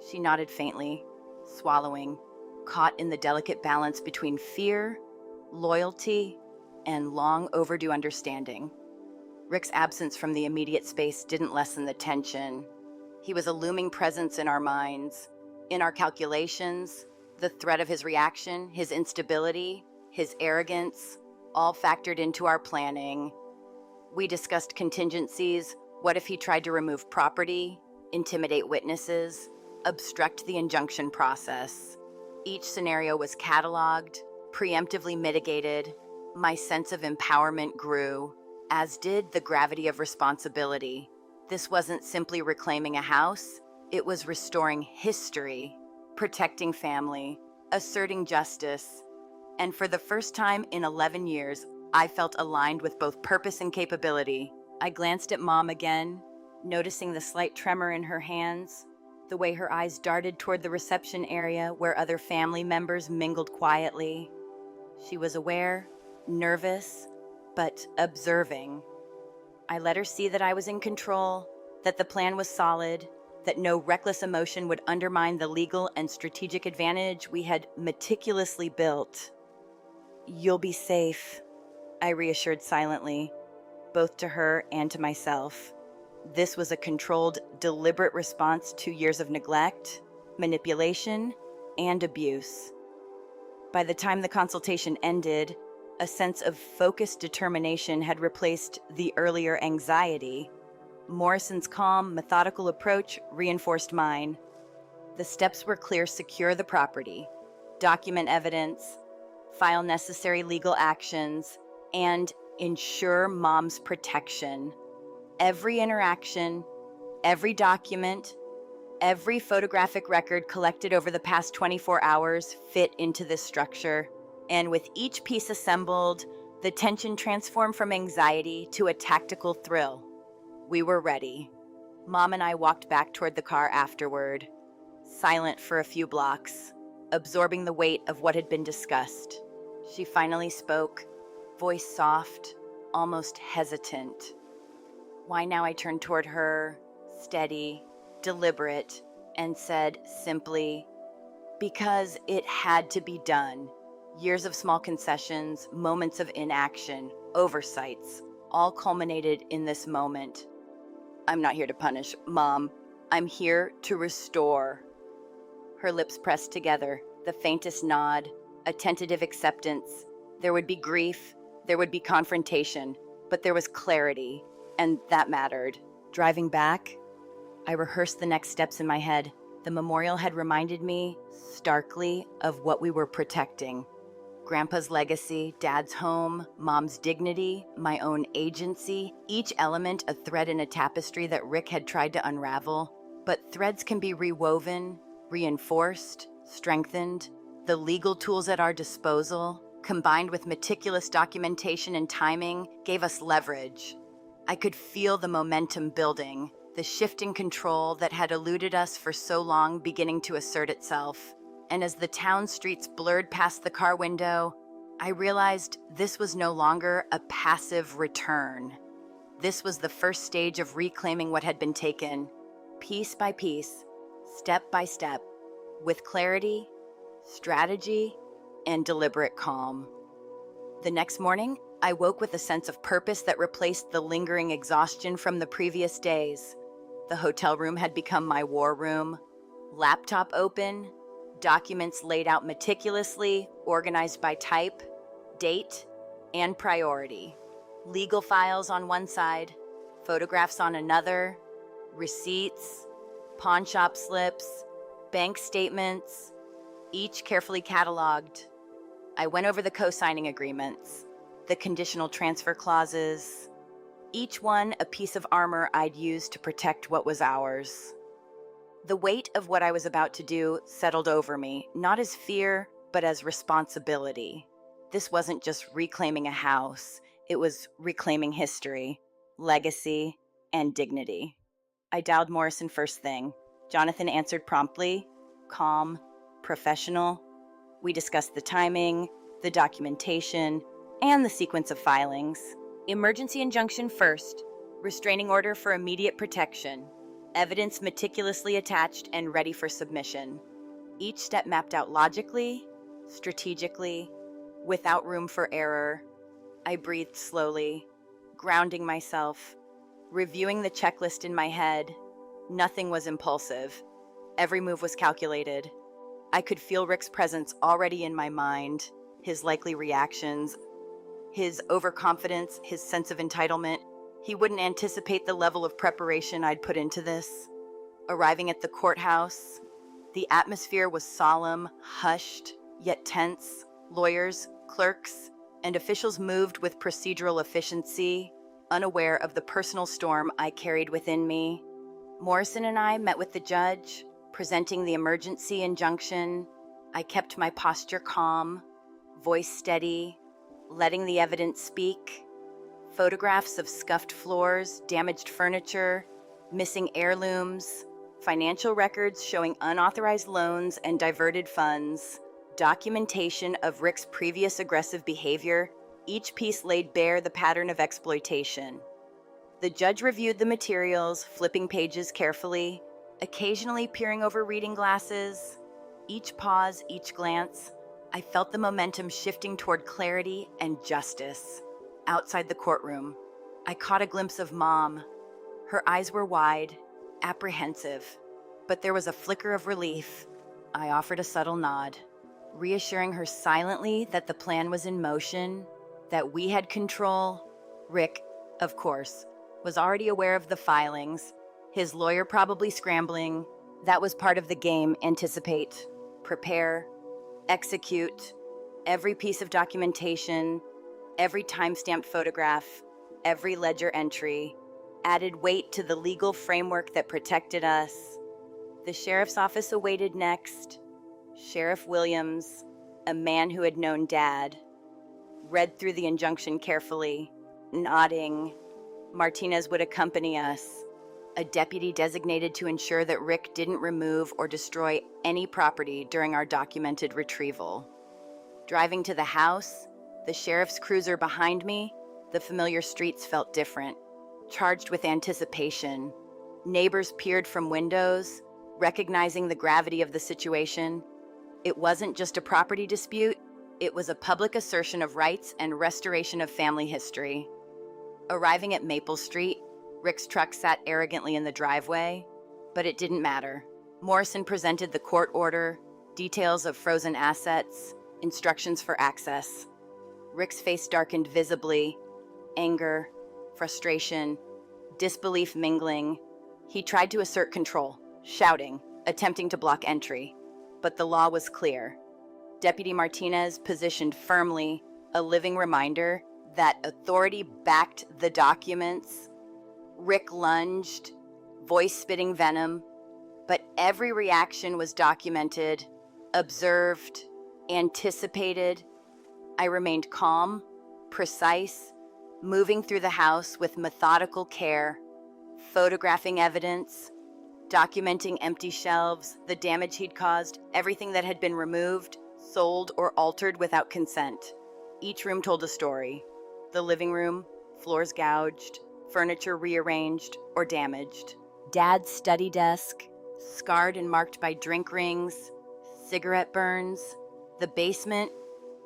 She nodded faintly, swallowing, caught in the delicate balance between fear, loyalty, and long overdue understanding. Rick's absence from the immediate space didn't lessen the tension. He was a looming presence in our minds, in our calculations, the threat of his reaction, his instability, his arrogance, all factored into our planning. We discussed contingencies. What if he tried to remove property, intimidate witnesses, obstruct the injunction process? Each scenario was cataloged, preemptively mitigated. My sense of empowerment grew, as did the gravity of responsibility. This wasn't simply reclaiming a house, it was restoring history, protecting family, asserting justice. And for the first time in 11 years, I felt aligned with both purpose and capability. I glanced at Mom again, noticing the slight tremor in her hands, the way her eyes darted toward the reception area where other family members mingled quietly. She was aware, nervous, but observing. I let her see that I was in control, that the plan was solid, that no reckless emotion would undermine the legal and strategic advantage we had meticulously built. You'll be safe, I reassured silently. both to her and to myself. This was a controlled, deliberate response to years of neglect, manipulation, and abuse. By the time the consultation ended, a sense of focused determination had replaced the earlier anxiety. Morrison's calm, methodical approach reinforced mine. The steps were clear: secure the property, document evidence, file necessary legal actions, and ensure Mom's protection. Every interaction, every document, every photographic record collected over the past 24 hours fit into this structure. And with each piece assembled, the tension transformed from anxiety to a tactical thrill. We were ready. Mom and I walked back toward the car afterward, silent for a few blocks, absorbing the weight of what had been discussed. She finally spoke, voice soft, almost hesitant. Why now? I turned toward her, steady, deliberate, and said simply, because it had to be done. Years of small concessions, moments of inaction, oversights, all culminated in this moment. I'm not here to punish, Mom. I'm here to restore. Her lips pressed together, the faintest nod, a tentative acceptance. There would be grief, there would be confrontation, but there was clarity, and that mattered. Driving back, I rehearsed the next steps in my head. The memorial had reminded me starkly of what we were protecting. Grandpa's legacy, Dad's home, Mom's dignity, my own agency, each element a thread in a tapestry that Rick had tried to unravel. But threads can be rewoven, reinforced, strengthened. The legal tools at our disposal, combined with meticulous documentation and timing, gave us leverage. I could feel the momentum building, the shifting control that had eluded us for so long beginning to assert itself. And as the town streets blurred past the car window, I realized this was no longer a passive return. This was the first stage of reclaiming what had been taken, piece by piece, step by step, with clarity, strategy, and deliberate calm. The next morning, I woke with a sense of purpose that replaced the lingering exhaustion from the previous days. The hotel room had become my war room. Laptop open, documents laid out meticulously, organized by type, date, and priority. Legal files on one side, photographs on another, receipts, pawn shop slips, bank statements, each carefully cataloged. I went over the co-signing agreements, the conditional transfer clauses, each one a piece of armor I'd use to protect what was ours. The weight of what I was about to do settled over me, not as fear, but as responsibility. This wasn't just reclaiming a house, it was reclaiming history, legacy, and dignity. I dialed Morrison first thing. Jonathan answered promptly, calm, professional. We discussed the timing, the documentation, and the sequence of filings. Emergency injunction first, restraining order for immediate protection, evidence meticulously attached and ready for submission. Each step mapped out logically, strategically, without room for error. I breathed slowly, grounding myself, reviewing the checklist in my head. Nothing was impulsive. Every move was calculated. I could feel Rick's presence already in my mind, his likely reactions, his overconfidence, his sense of entitlement. He wouldn't anticipate the level of preparation I'd put into this. Arriving at the courthouse, the atmosphere was solemn, hushed, yet tense. Lawyers, clerks, and officials moved with procedural efficiency, unaware of the personal storm I carried within me. Morrison and I met with the judge, presenting the emergency injunction. I kept my posture calm, voice steady, letting the evidence speak. Photographs of scuffed floors, damaged furniture, missing heirlooms, financial records showing unauthorized loans and diverted funds, documentation of Rick's previous aggressive behavior. Each piece laid bare the pattern of exploitation. The judge reviewed the materials, flipping pages carefully, occasionally peering over reading glasses. Each pause, each glance, I felt the momentum shifting toward clarity and justice. Outside the courtroom, I caught a glimpse of Mom. Her eyes were wide, apprehensive, but there was a flicker of relief. I offered a subtle nod, reassuring her silently that the plan was in motion, that we had control. Rick, of course, was already aware of the filings, his lawyer probably scrambling. That was part of the game: anticipate, prepare, execute. Every piece of documentation, every time-stamped photograph, every ledger entry added weight to the legal framework that protected us. The sheriff's office awaited next. Sheriff Williams, a man who had known Dad, read through the injunction carefully, nodding. Martinez would accompany us, a deputy designated to ensure that Rick didn't remove or destroy any property during our documented retrieval. Driving to the house, the sheriff's cruiser behind me, the familiar streets felt different, charged with anticipation. Neighbors peered from windows, recognizing the gravity of the situation. It wasn't just a property dispute, it was a public assertion of rights and restoration of family history. Arriving at Maple Street, Rick's truck sat arrogantly in the driveway, but it didn't matter. Morrison presented the court order, details of frozen assets, instructions for access. Rick's face darkened visibly, anger, frustration, disbelief mingling. He tried to assert control, shouting, attempting to block entry. But the law was clear. Deputy Martinez positioned firmly, a living reminder that authority backed the documents. Rick lunged, voice spitting venom, but every reaction was documented, observed, anticipated. I remained calm, precise, moving through the house with methodical care, photographing evidence, documenting empty shelves, the damage he'd caused, everything that had been removed, sold, or altered without consent. Each room told a story. The living room, floors gouged, furniture rearranged or damaged. Dad's study desk, scarred and marked by drink rings, cigarette burns. The basement,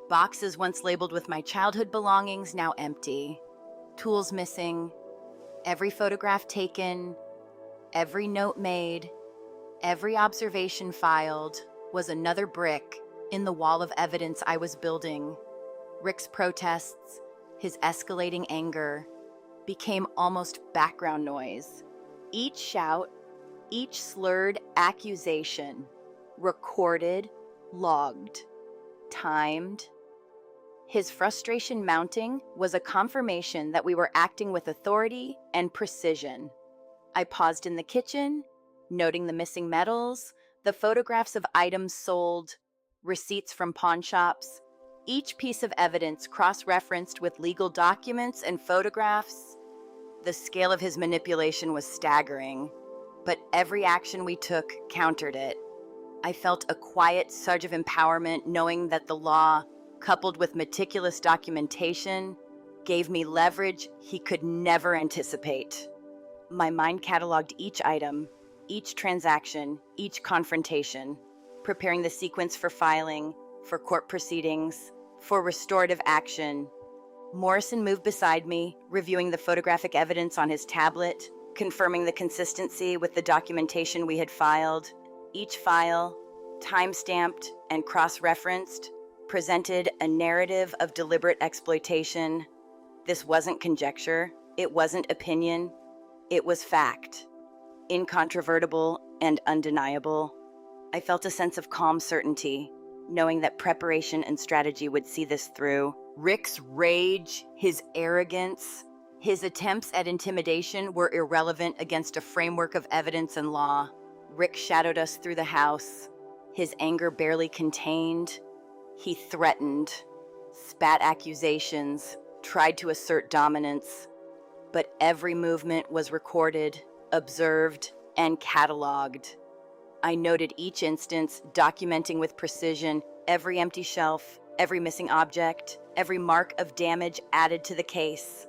boxes once labeled with my childhood belongings now empty. Tools missing. Every photograph taken, every note made, every observation filed was another brick in the wall of evidence I was building. Rick's protests, his escalating anger, became almost background noise. Each shout, each slurred accusation, recorded, logged, timed. His frustration mounting was a confirmation that we were acting with authority and precision. I paused in the kitchen, noting the missing metals, the photographs of items sold, receipts from pawn shops, each piece of evidence cross-referenced with legal documents and photographs. The scale of his manipulation was staggering, but every action we took countered it. I felt a quiet surge of empowerment knowing that the law, coupled with meticulous documentation, gave me leverage he could never anticipate. My mind cataloged each item, each transaction, each confrontation, preparing the sequence for filing, for court proceedings, for restorative action. Morrison moved beside me, reviewing the photographic evidence on his tablet, confirming the consistency with the documentation we had filed. Each file, time-stamped and cross-referenced, presented a narrative of deliberate exploitation. This wasn't conjecture, it wasn't opinion, it was fact, incontrovertible and undeniable. I felt a sense of calm certainty, knowing that preparation and strategy would see this through. Rick's rage, his arrogance, his attempts at intimidation were irrelevant against a framework of evidence and law. Rick shadowed us through the house, his anger barely contained. He threatened, spat accusations, tried to assert dominance, but every movement was recorded, observed, and cataloged. I noted each instance, documenting with precision every empty shelf, every missing object, every mark of damage added to the case.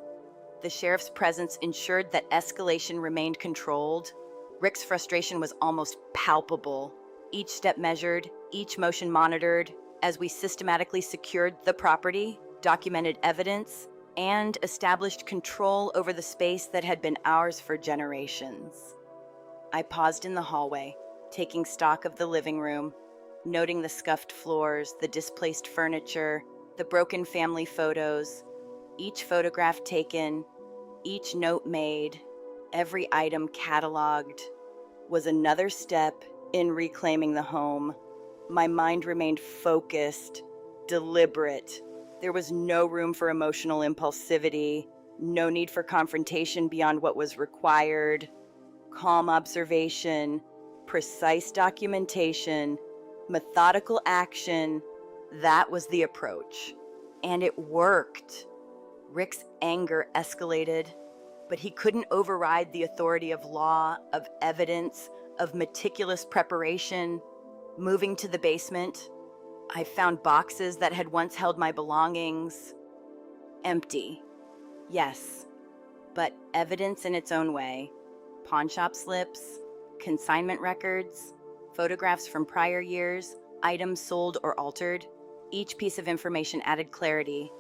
The sheriff's presence ensured that escalation remained controlled. Rick's frustration was almost palpable. Each step measured, each motion monitored, as we systematically secured the property, documented evidence, and established control over the space that had been ours for generations. I paused in the hallway, taking stock of the living room, noting the scuffed floors, the displaced furniture, the broken family photos, each photograph taken, each note made, every item cataloged, was another step in reclaiming the home. My mind remained focused, deliberate. There was no room for emotional impulsivity, no need for confrontation beyond what was required. Calm observation, precise documentation, methodical action, that was the approach. And it worked. Rick's anger escalated, but he couldn't override the authority of law, of evidence, of meticulous preparation. Moving to the basement, I found boxes that had once held my belongings. Empty. Yes, but evidence in its own way. Pawn shop slips, consignment records, photographs from prior years, items sold or altered. Each piece of information added clarity,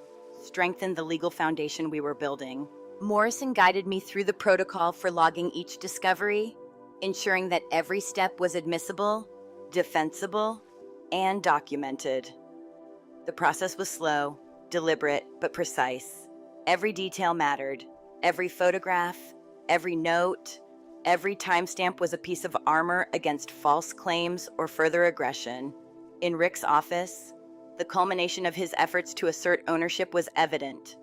strengthened the legal foundation we were building. Morrison guided me through the protocol for logging each discovery, ensuring that every step was admissible, defensible, and documented. The process was slow, deliberate, but precise. Every detail mattered. Every photograph, every note, every timestamp was a piece of armor against false claims or further aggression. In Rick's office, the culmination of his efforts to assert ownership was evident.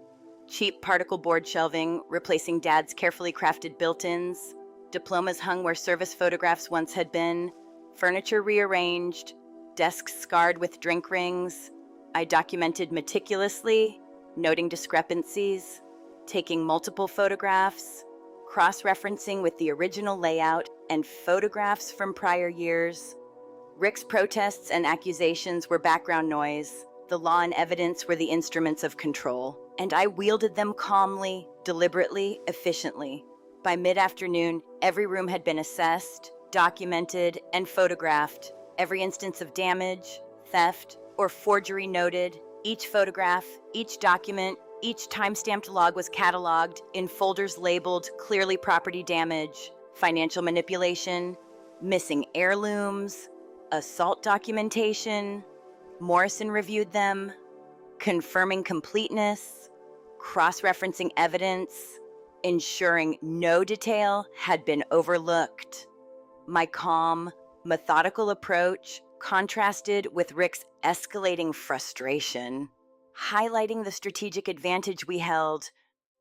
Cheap particle board shelving replacing Dad's carefully crafted built-ins, diplomas hung where service photographs once had been, furniture rearranged, desks scarred with drink rings. I documented meticulously, noting discrepancies, taking multiple photographs, cross-referencing with the original layout and photographs from prior years. Rick's protests and accusations were background noise. The law and evidence were the instruments of control, and I wielded them calmly, deliberately, efficiently. By mid-afternoon, every room had been assessed, documented, and photographed. Every instance of damage, theft, or forgery noted. Each photograph, each document, each time-stamped log was cataloged in folders labeled clearly property damage, financial manipulation, missing heirlooms, assault documentation. Morrison reviewed them, confirming completeness, cross-referencing evidence, ensuring no detail had been overlooked. My calm, methodical approach contrasted with Rick's escalating frustration, highlighting the strategic advantage we held.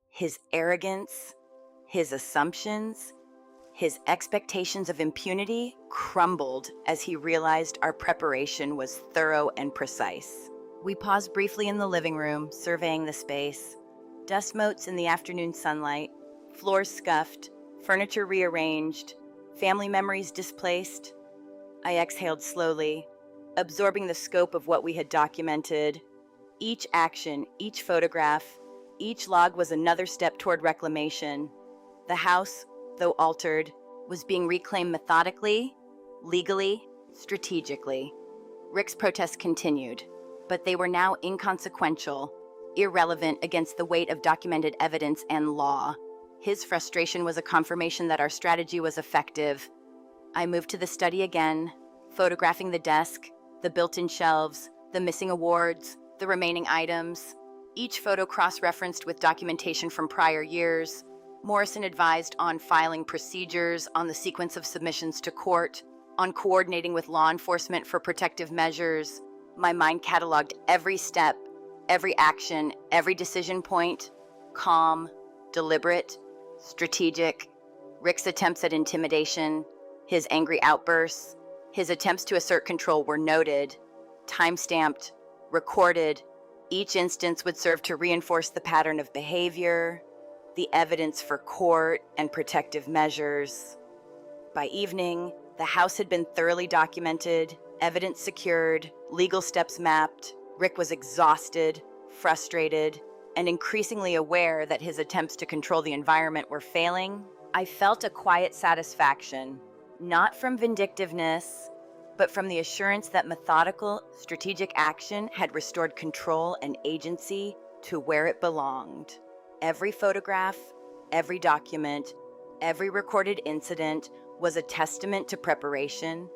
His arrogance, his assumptions, his expectations of impunity crumbled as he realized our preparation was thorough and precise. We paused briefly in the living room, surveying the space. Dust motes in the afternoon sunlight, floors scuffed, furniture rearranged, family memories displaced. I exhaled slowly, absorbing the scope of what we had documented. Each action, each photograph, each log was another step toward reclamation. The house, though altered, was being reclaimed methodically, legally, strategically. Rick's protests continued, but they were now inconsequential, irrelevant against the weight of documented evidence and law. His frustration was a confirmation that our strategy was effective. I moved to the study again, photographing the desk, the built-in shelves, the missing awards, the remaining items. Each photo cross-referenced with documentation from prior years. Morrison advised on filing procedures, on the sequence of submissions to court, on coordinating with law enforcement for protective measures. My mind cataloged every step, every action, every decision point. Calm, deliberate, strategic. Rick's attempts at intimidation, his angry outbursts, his attempts to assert control were noted, time-stamped, recorded. Each instance would serve to reinforce the pattern of behavior, the evidence for court and protective measures. By evening, the house had been thoroughly documented, evidence secured, legal steps mapped. Rick was exhausted, frustrated, and increasingly aware that his attempts to control the environment were failing. I felt a quiet satisfaction, not from vindictiveness, but from the assurance that methodical, strategic action had restored control and agency to where it belonged. Every photograph, every document, every recorded incident was a testament to preparation,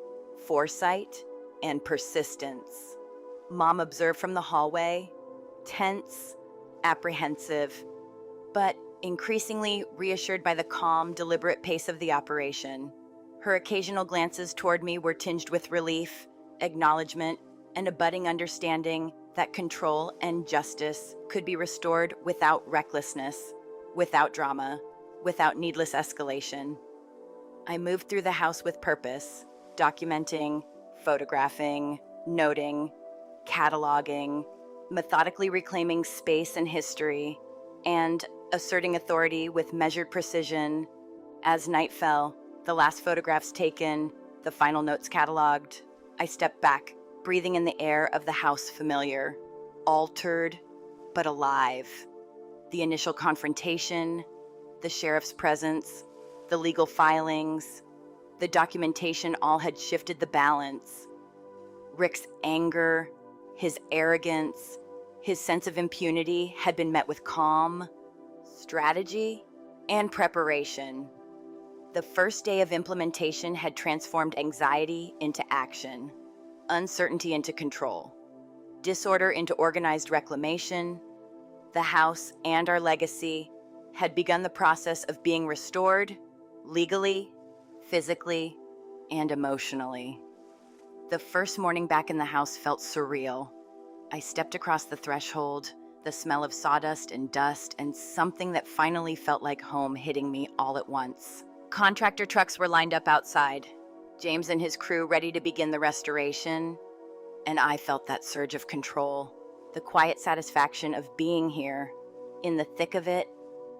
foresight, and persistence. Mom observed from the hallway, tense, apprehensive, but increasingly reassured by the calm, deliberate pace of the operation. Her occasional glances toward me were tinged with relief, acknowledgement, and a budding understanding that control and justice could be restored without recklessness, without drama, without needless escalation. I moved through the house with purpose, documenting, photographing, noting, cataloging, methodically reclaiming space and history, and asserting authority with measured precision. As night fell, the last photographs taken, the final notes cataloged, I stepped back, breathing in the air of the house familiar, altered but alive. The initial confrontation, the sheriff's presence, the legal filings, the documentation all had shifted the balance. Rick's anger, his arrogance, his sense of impunity had been met with calm, strategy, and preparation. The first day of implementation had transformed anxiety into action, uncertainty into control, disorder into organized reclamation. The house and our legacy had begun the process of being restored legally, physically, and emotionally. The first morning back in the house felt surreal. I stepped across the threshold, the smell of sawdust and dust, and something that finally felt like home hitting me all at once. Contractor trucks were lined up outside, James and his crew ready to begin the restoration, and I felt that surge of control, the quiet satisfaction of being here, in the thick of it,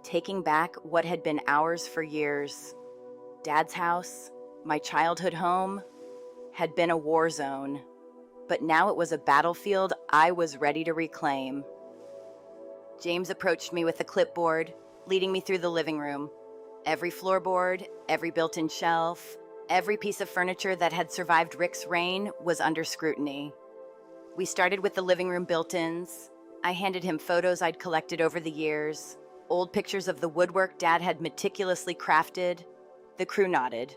taking back what had been ours for years. Dad's house, my childhood home, had been a war zone, but now it was a battlefield I was ready to reclaim. James approached me with a clipboard, leading me through the living room. Every floorboard, every built-in shelf, every piece of furniture that had survived Rick's reign was under scrutiny. We started with the living room built-ins. I handed him photos I'd collected over the years, old pictures of the woodwork Dad had meticulously crafted. The crew nodded,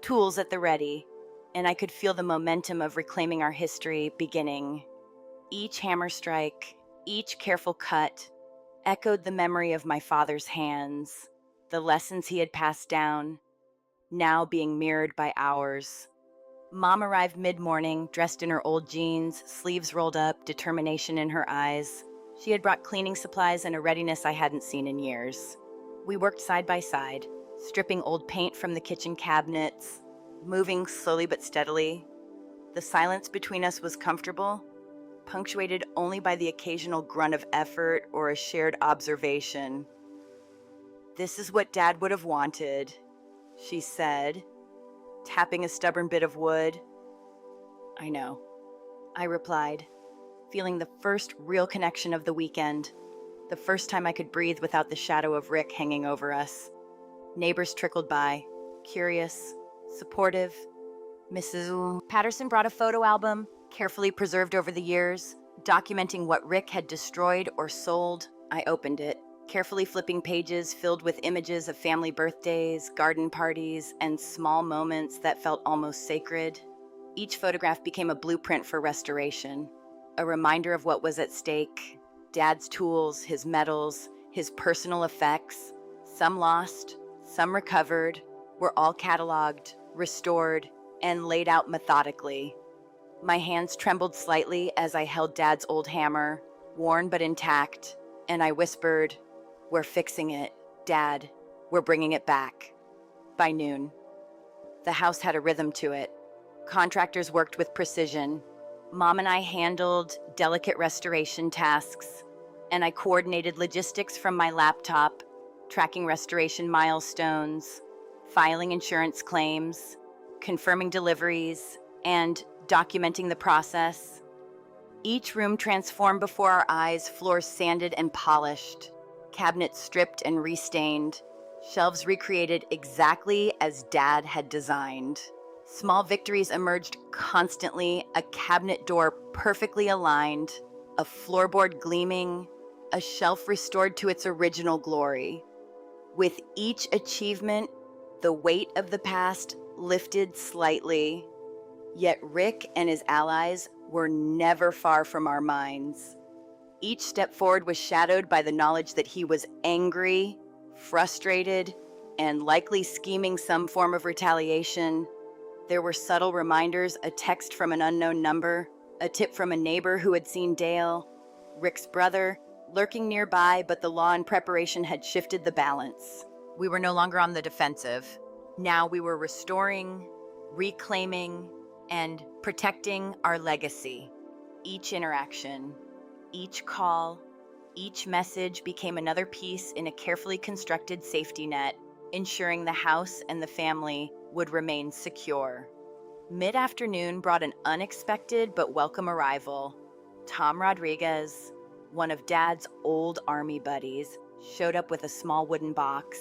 tools at the ready, and I could feel the momentum of reclaiming our history beginning. Each hammer strike, each careful cut, echoed the memory of my father's hands, the lessons he had passed down, now being mirrored by ours. Mom arrived mid-morning, dressed in her old jeans, sleeves rolled up, determination in her eyes. She had brought cleaning supplies and a readiness I hadn't seen in years. We worked side by side, stripping old paint from the kitchen cabinets, moving slowly but steadily. The silence between us was comfortable, punctuated only by the occasional grunt of effort or a shared observation. "This is what Dad would have wanted," she said, tapping a stubborn bit of wood. "I know," I replied, feeling the first real connection of the weekend, the first time I could breathe without the shadow of Rick hanging over us. Neighbors trickled by, curious, supportive. Mrs. Patterson brought a photo album, carefully preserved over the years, documenting what Rick had destroyed or sold. I opened it, carefully flipping pages filled with images of family birthdays, garden parties, and small moments that felt almost sacred. Each photograph became a blueprint for restoration, a reminder of what was at stake. Dad's tools, his medals, his personal effects, some lost, some recovered, were all cataloged, restored, and laid out methodically. My hands trembled slightly as I held Dad's old hammer, worn but intact, and I whispered, "We're fixing it, Dad. We're bringing it back." By noon, the house had a rhythm to it. Contractors worked with precision. Mom and I handled delicate restoration tasks, and I coordinated logistics from my laptop, tracking restoration milestones, filing insurance claims, confirming deliveries, and documenting the process. Each room transformed before our eyes, floors sanded and polished, cabinets stripped and restained, shelves recreated exactly as Dad had designed. Small victories emerged constantly, a cabinet door perfectly aligned, a floorboard gleaming, a shelf restored to its original glory. With each achievement, the weight of the past lifted slightly. Yet Rick and his allies were never far from our minds. Each step forward was shadowed by the knowledge that he was angry, frustrated, and likely scheming some form of retaliation. There were subtle reminders, a text from an unknown number, a tip from a neighbor who had seen Dale, Rick's brother, lurking nearby, but the law and preparation had shifted the balance. We were no longer on the defensive. Now we were restoring, reclaiming, and protecting our legacy. Each interaction, each call, each message became another piece in a carefully constructed safety net, ensuring the house and the family would remain secure. Mid-afternoon brought an unexpected but welcome arrival. Tom Rodriguez, one of Dad's old army buddies, showed up with a small wooden box.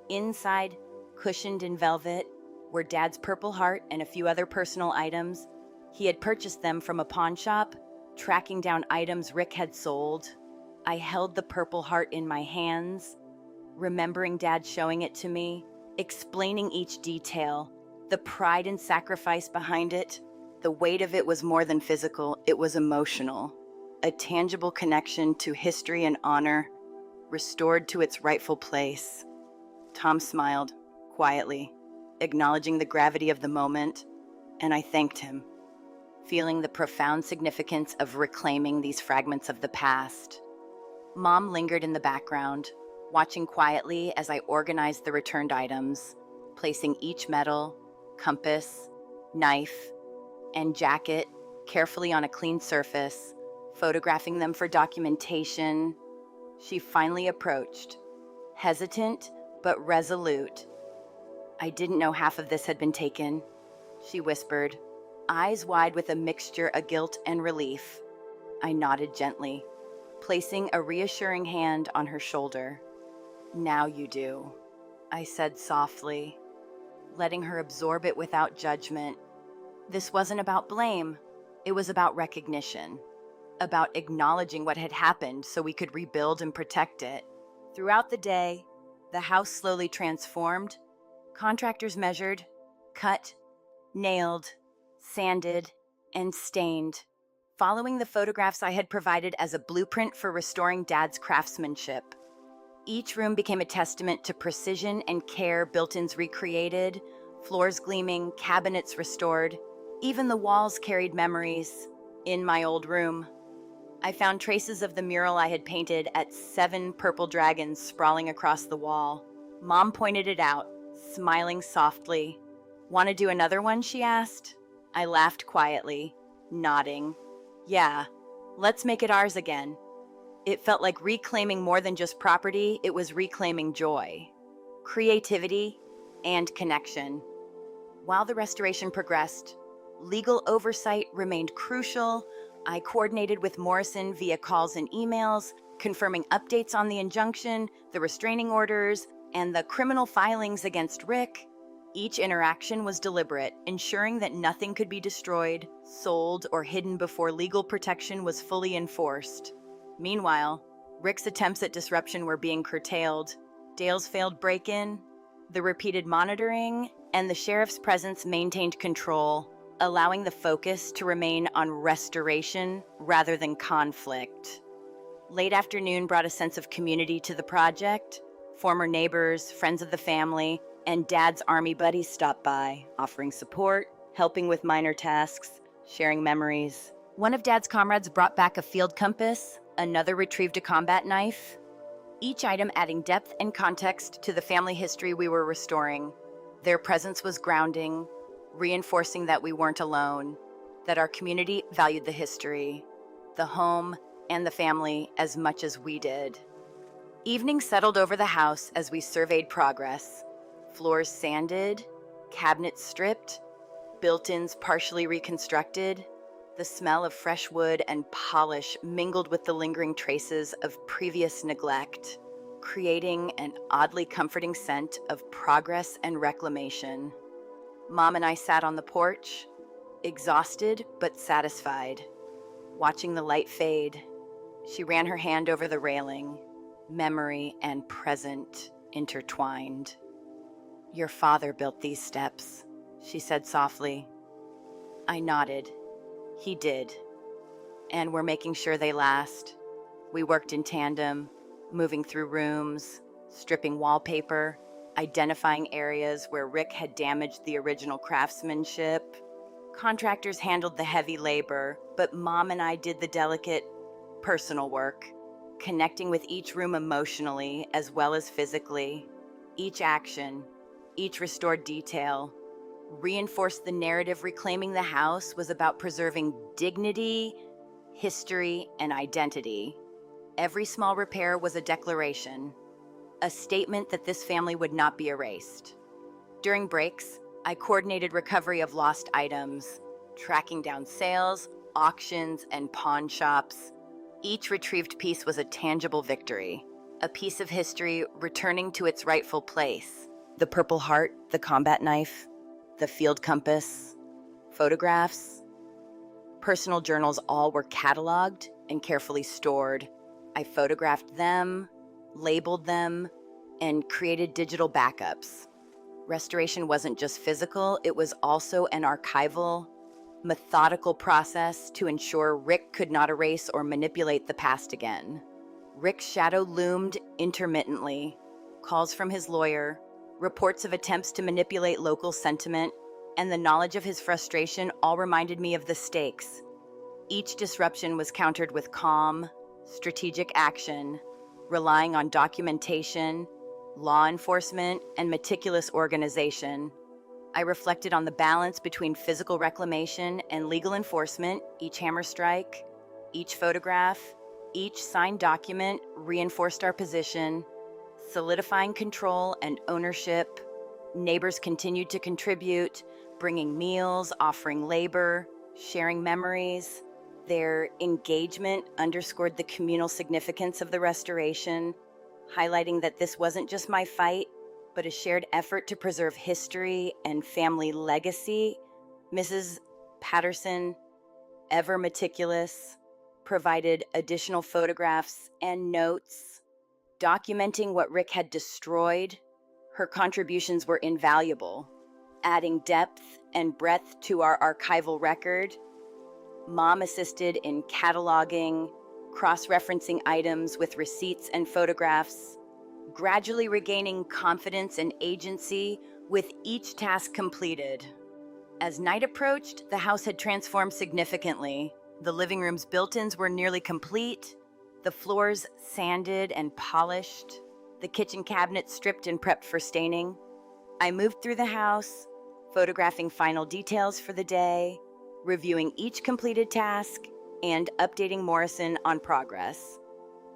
Inside, cushioned in velvet, were Dad's Purple Heart and a few other personal items. He had purchased them from a pawn shop, tracking down items Rick had sold. I held the Purple Heart in my hands, remembering Dad showing it to me, explaining each detail, the pride and sacrifice behind it. The weight of it was more than physical, it was emotional. A tangible connection to history and honor, restored to its rightful place. Tom smiled, quietly, acknowledging the gravity of the moment, and I thanked him, feeling the profound significance of reclaiming these fragments of the past. Mom lingered in the background, watching quietly as I organized the returned items, placing each medal, compass, knife, and jacket carefully on a clean surface, photographing them for documentation. She finally approached, hesitant but resolute. "I didn't know half of this had been taken," she whispered, eyes wide with a mixture of guilt and relief. I nodded gently, placing a reassuring hand on her shoulder. "Now you do," I said softly, letting her absorb it without judgment. This wasn't about blame. It was about recognition, about acknowledging what had happened so we could rebuild and protect it. Throughout the day, the house slowly transformed. Contractors measured, cut, nailed, sanded, and stained, following the photographs I had provided as a blueprint for restoring Dad's craftsmanship. Each room became a testament to precision and care, built-ins recreated, floors gleaming, cabinets restored. Even the walls carried memories. In my old room, I found traces of the mural I had painted at 7 purple dragons sprawling across the wall. Mom pointed it out, smiling softly. "Want to do another one?" she asked. I laughed quietly, nodding. "Yeah, let's make it ours again." It felt like reclaiming more than just property, it was reclaiming joy, creativity, and connection. While the restoration progressed, legal oversight remained crucial. I coordinated with Morrison via calls and emails, confirming updates on the injunction, the restraining orders, and the criminal filings against Rick. Each interaction was deliberate, ensuring that nothing could be destroyed, sold, or hidden before legal protection was fully enforced. Meanwhile, Rick's attempts at disruption were being curtailed. Dale's failed break-in, the repeated monitoring, and the sheriff's presence maintained control, allowing the focus to remain on restoration rather than conflict. Late afternoon brought a sense of community to the project. Former neighbors, friends of the family, and Dad's army buddies stopped by, offering support, helping with minor tasks, sharing memories. One of Dad's comrades brought back a field compass, another retrieved a combat knife, each item adding depth and context to the family history we were restoring. Their presence was grounding, reinforcing that we weren't alone, that our community valued the history, the home, and the family as much as we did. Evening settled over the house as we surveyed progress. Floors sanded, cabinets stripped, built-ins partially reconstructed. The smell of fresh wood and polish mingled with the lingering traces of previous neglect, creating an oddly comforting scent of progress and reclamation. Mom and I sat on the porch, exhausted but satisfied, watching the light fade, She ran her hand over the railing, memory and present intertwined. "Your father built these steps," she said softly. I nodded. He did. And we're making sure they last. We worked in tandem, moving through rooms, stripping wallpaper, identifying areas where Rick had damaged the original craftsmanship. Contractors handled the heavy labor, but Mom and I did the delicate, personal work, connecting with each room emotionally as well as physically. Each action, each restored detail, reinforced the narrative reclaiming the house was about preserving dignity, history, and identity. Every small repair was a declaration, a statement that this family would not be erased. During breaks, I coordinated recovery of lost items, tracking down sales, auctions, and pawn shops. Each retrieved piece was a tangible victory, a piece of history returning to its rightful place. The Purple Heart, the combat knife, the field compass, photographs, personal journals, all were cataloged and carefully stored. I photographed them, labeled them, and created digital backups. Restoration wasn't just physical, it was also an archival, methodical process to ensure Rick could not erase or manipulate the past again. Rick's shadow loomed intermittently, calls from his lawyer, reports of attempts to manipulate local sentiment, and the knowledge of his frustration all reminded me of the stakes. Each disruption was countered with calm, strategic action, relying on documentation, law enforcement, and meticulous organization. I reflected on the balance between physical reclamation and legal enforcement. Each hammer strike, each photograph, each signed document reinforced our position, solidifying control and ownership. Neighbors continued to contribute, bringing meals, offering labor, sharing memories. Their engagement underscored the communal significance of the restoration, highlighting that this wasn't just my fight, but a shared effort to preserve history and family legacy. Mrs. Patterson, ever meticulous, provided additional photographs and notes, documenting what Rick had destroyed. Her contributions were invaluable, adding depth and breadth to our archival record. Mom assisted in cataloging, cross-referencing items with receipts and photographs, gradually regaining confidence and agency with each task completed. As night approached, the house had transformed significantly. The living room's built-ins were nearly complete, the floors sanded and polished, the kitchen cabinets stripped and prepped for staining. I moved through the house, photographing final details for the day, reviewing each completed task, and updating Morrison on progress.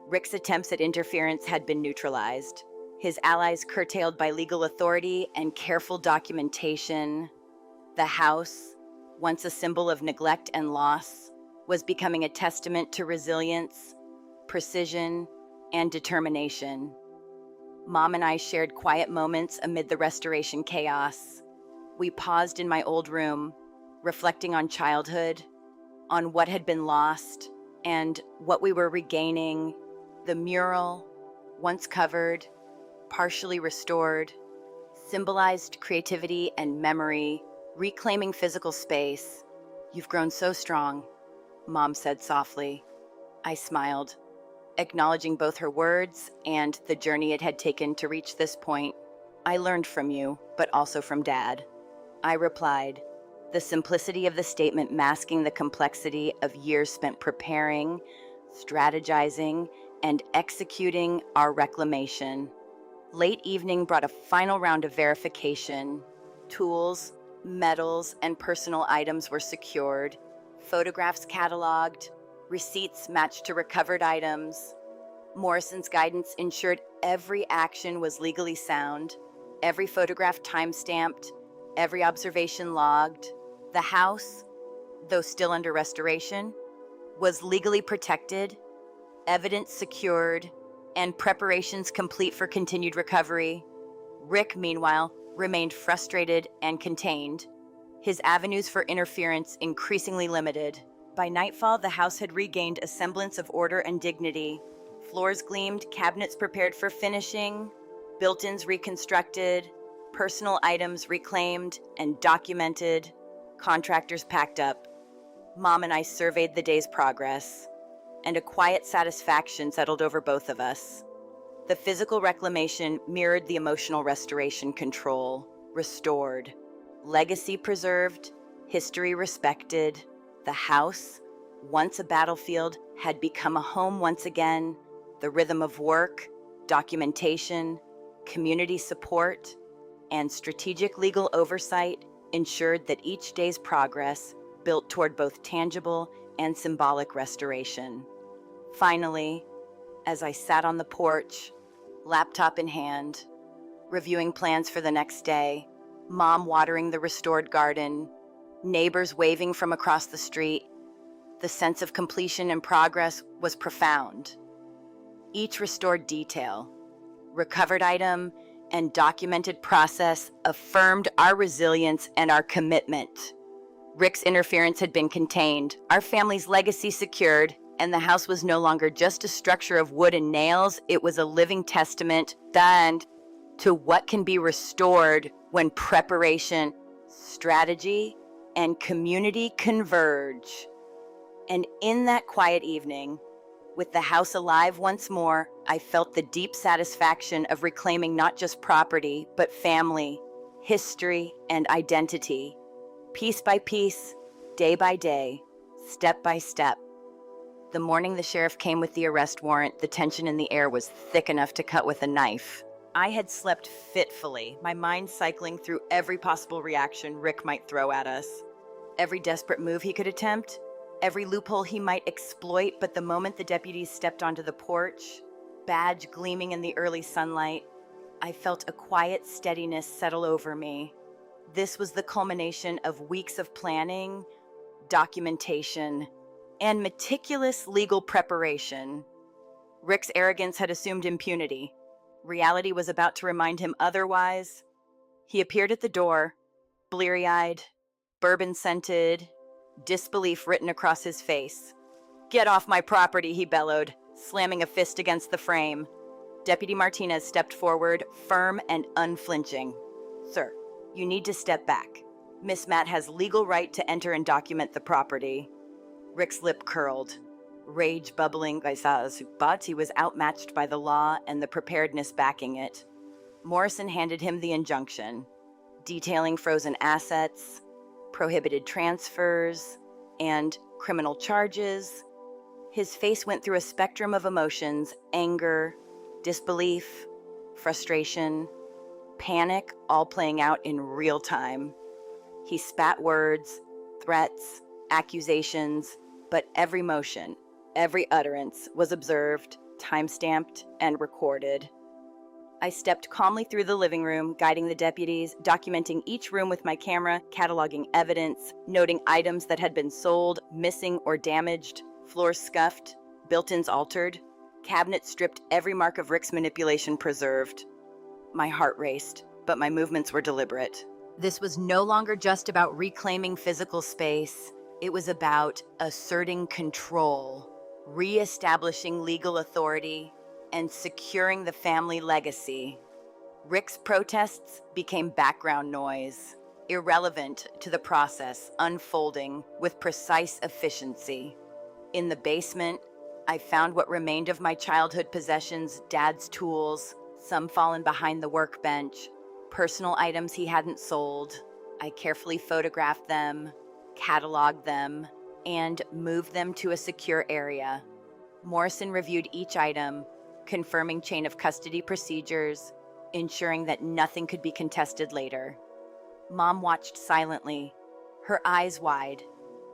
Rick's attempts at interference had been neutralized, his allies curtailed by legal authority and careful documentation. The house, once a symbol of neglect and loss, was becoming a testament to resilience, precision, and determination. Mom and I shared quiet moments amid the restoration chaos. We paused in my old room, reflecting on childhood, on what had been lost, and what we were regaining. The mural, once covered, partially restored, symbolized creativity and memory, reclaiming physical space. "You've grown so strong," Mom said softly. I smiled, acknowledging both her words and the journey it had taken to reach this point. "I learned from you, but also from Dad," I replied, the simplicity of the statement masking the complexity of years spent preparing, strategizing, and executing our reclamation. Late evening brought a final round of verification. Tools, metals, and personal items were secured, photographs cataloged, receipts matched to recovered items. Morrison's guidance ensured every action was legally sound, every photograph time-stamped, every observation logged. The house, though still under restoration, was legally protected, evidence secured, and preparations complete for continued recovery. Rick, meanwhile, remained frustrated and contained, his avenues for interference increasingly limited. By nightfall, the house had regained a semblance of order and dignity. Floors gleamed, cabinets prepared for finishing, built-ins reconstructed, personal items reclaimed and documented, contractors packed up. Mom and I surveyed the day's progress, and a quiet satisfaction settled over both of us. The physical reclamation mirrored the emotional restoration. Control restored, legacy preserved, history respected. The house, once a battlefield, had become a home once again. The rhythm of work, documentation, community support, and strategic legal oversight ensured that each day's progress built toward both tangible and symbolic restoration. Finally, as I sat on the porch, laptop in hand, reviewing plans for the next day, Mom watering the restored garden, neighbors waving from across the street, the sense of completion and progress was profound. Each restored detail, recovered item, and documented process affirmed our resilience and our commitment. Rick's interference had been contained, our family's legacy secured, and the house was no longer just a structure of wood and nails. It was a living testament to what can be restored when preparation, strategy, and community converge. And in that quiet evening, with the house alive once more, I felt the deep satisfaction of reclaiming not just property, but family, history, and identity. Piece by piece, day by day, step by step. The morning the sheriff came with the arrest warrant, the tension in the air was thick enough to cut with a knife. I had slept fitfully, my mind cycling through every possible reaction Rick might throw at us. Every desperate move he could attempt, every loophole he might exploit. But the moment the deputies stepped onto the porch, badge gleaming in the early sunlight, I felt a quiet steadiness settle over me. This was the culmination of weeks of planning, documentation, and meticulous legal preparation. Rick's arrogance had assumed impunity. Reality was about to remind him otherwise. He appeared at the door, bleary-eyed, bourbon-scented, disbelief written across his face. "Get off my property," he bellowed, slamming a fist against the frame. Deputy Martinez stepped forward, firm and unflinching. "Sir, you need to step back. Miss Matt has legal right to enter and document the property." Rick's lip curled, rage bubbling, but he was outmatched by the law and the preparedness backing it. Morrison handed him the injunction, detailing frozen assets, prohibited transfers, and criminal charges. His face went through a spectrum of emotions: anger, disbelief, frustration, panic, all playing out in real time. He spat words, threats, accusations, but every motion, every utterance was observed, time-stamped, and recorded. I stepped calmly through the living room, guiding the deputies, documenting each room with my camera, cataloging evidence, noting items that had been sold, missing, or damaged, floors scuffed, built-ins altered, cabinets stripped, every mark of Rick's manipulation preserved. My heart raced, but my movements were deliberate. This was no longer just about reclaiming physical space. It was about asserting control, reestablishing legal authority, and securing the family legacy. Rick's protests became background noise, irrelevant to the process unfolding with precise efficiency. In the basement, I found what remained of my childhood possessions: Dad's tools, some fallen behind the workbench, personal items he hadn't sold. I carefully photographed them, cataloged them, and moved them to a secure area. Morrison reviewed each item, confirming chain of custody procedures, ensuring that nothing could be contested later. Mom watched silently, her eyes wide,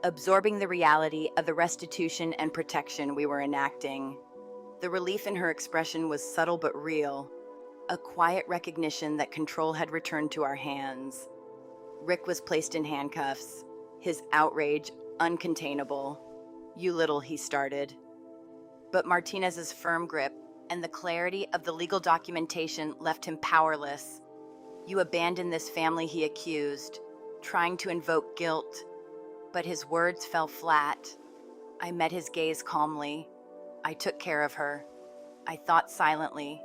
absorbing the reality of the restitution and protection we were enacting. The relief in her expression was subtle but real, a quiet recognition that control had returned to our hands. Rick was placed in handcuffs, his outrage uncontainable. "You little," he started. But Martinez's firm grip and the clarity of the legal documentation left him powerless. "You abandoned this family," he accused, trying to invoke guilt. But his words fell flat. I met his gaze calmly. I took care of her. I thought silently,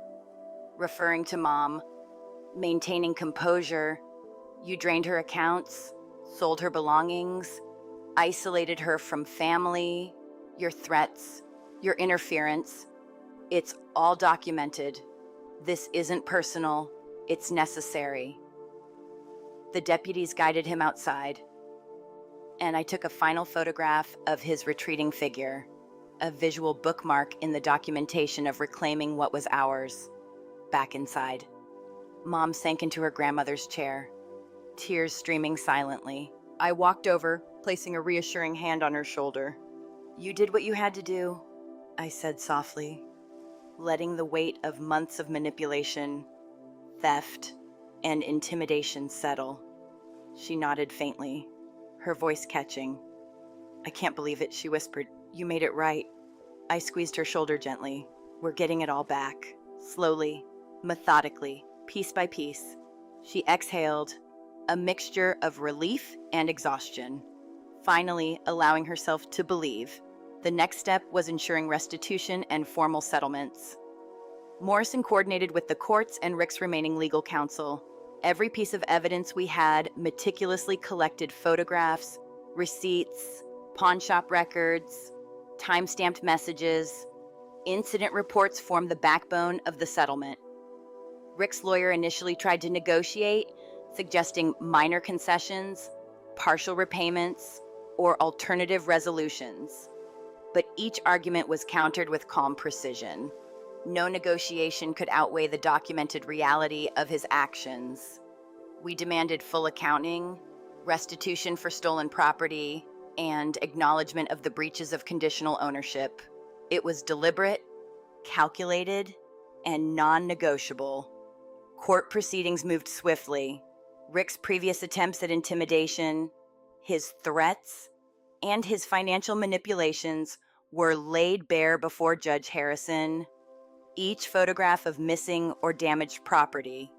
referring to Mom, maintaining composure. You drained her accounts, sold her belongings, isolated her from family, your threats, your interference. It's all documented. This isn't personal, it's necessary. The deputies guided him outside, and I took a final photograph of his retreating figure, a visual bookmark in the documentation of reclaiming what was ours. Back inside, Mom sank into her grandmother's chair, tears streaming silently. I walked over, placing a reassuring hand on her shoulder. "You did what you had to do," I said softly, letting the weight of months of manipulation, theft, and intimidation settle. She nodded faintly, her voice catching. "I can't believe it," she whispered. "You made it right." I squeezed her shoulder gently. "We're getting it all back." Slowly, methodically, piece by piece. She exhaled, a mixture of relief and exhaustion, finally allowing herself to believe. The next step was ensuring restitution and formal settlements. Morrison coordinated with the courts and Rick's remaining legal counsel. Every piece of evidence we had meticulously collected: photographs, receipts, pawn shop records, time-stamped messages. Incident reports formed the backbone of the settlement. Rick's lawyer initially tried to negotiate, suggesting minor concessions, partial repayments, or alternative resolutions. But each argument was countered with calm precision. No negotiation could outweigh the documented reality of his actions. We demanded full accounting, restitution for stolen property, and acknowledgement of the breaches of conditional ownership. It was deliberate, calculated, and non-negotiable. Court proceedings moved swiftly. Rick's previous attempts at intimidation, his threats, and his financial manipulations were laid bare before Judge Harrison. Each photograph of missing or damaged property,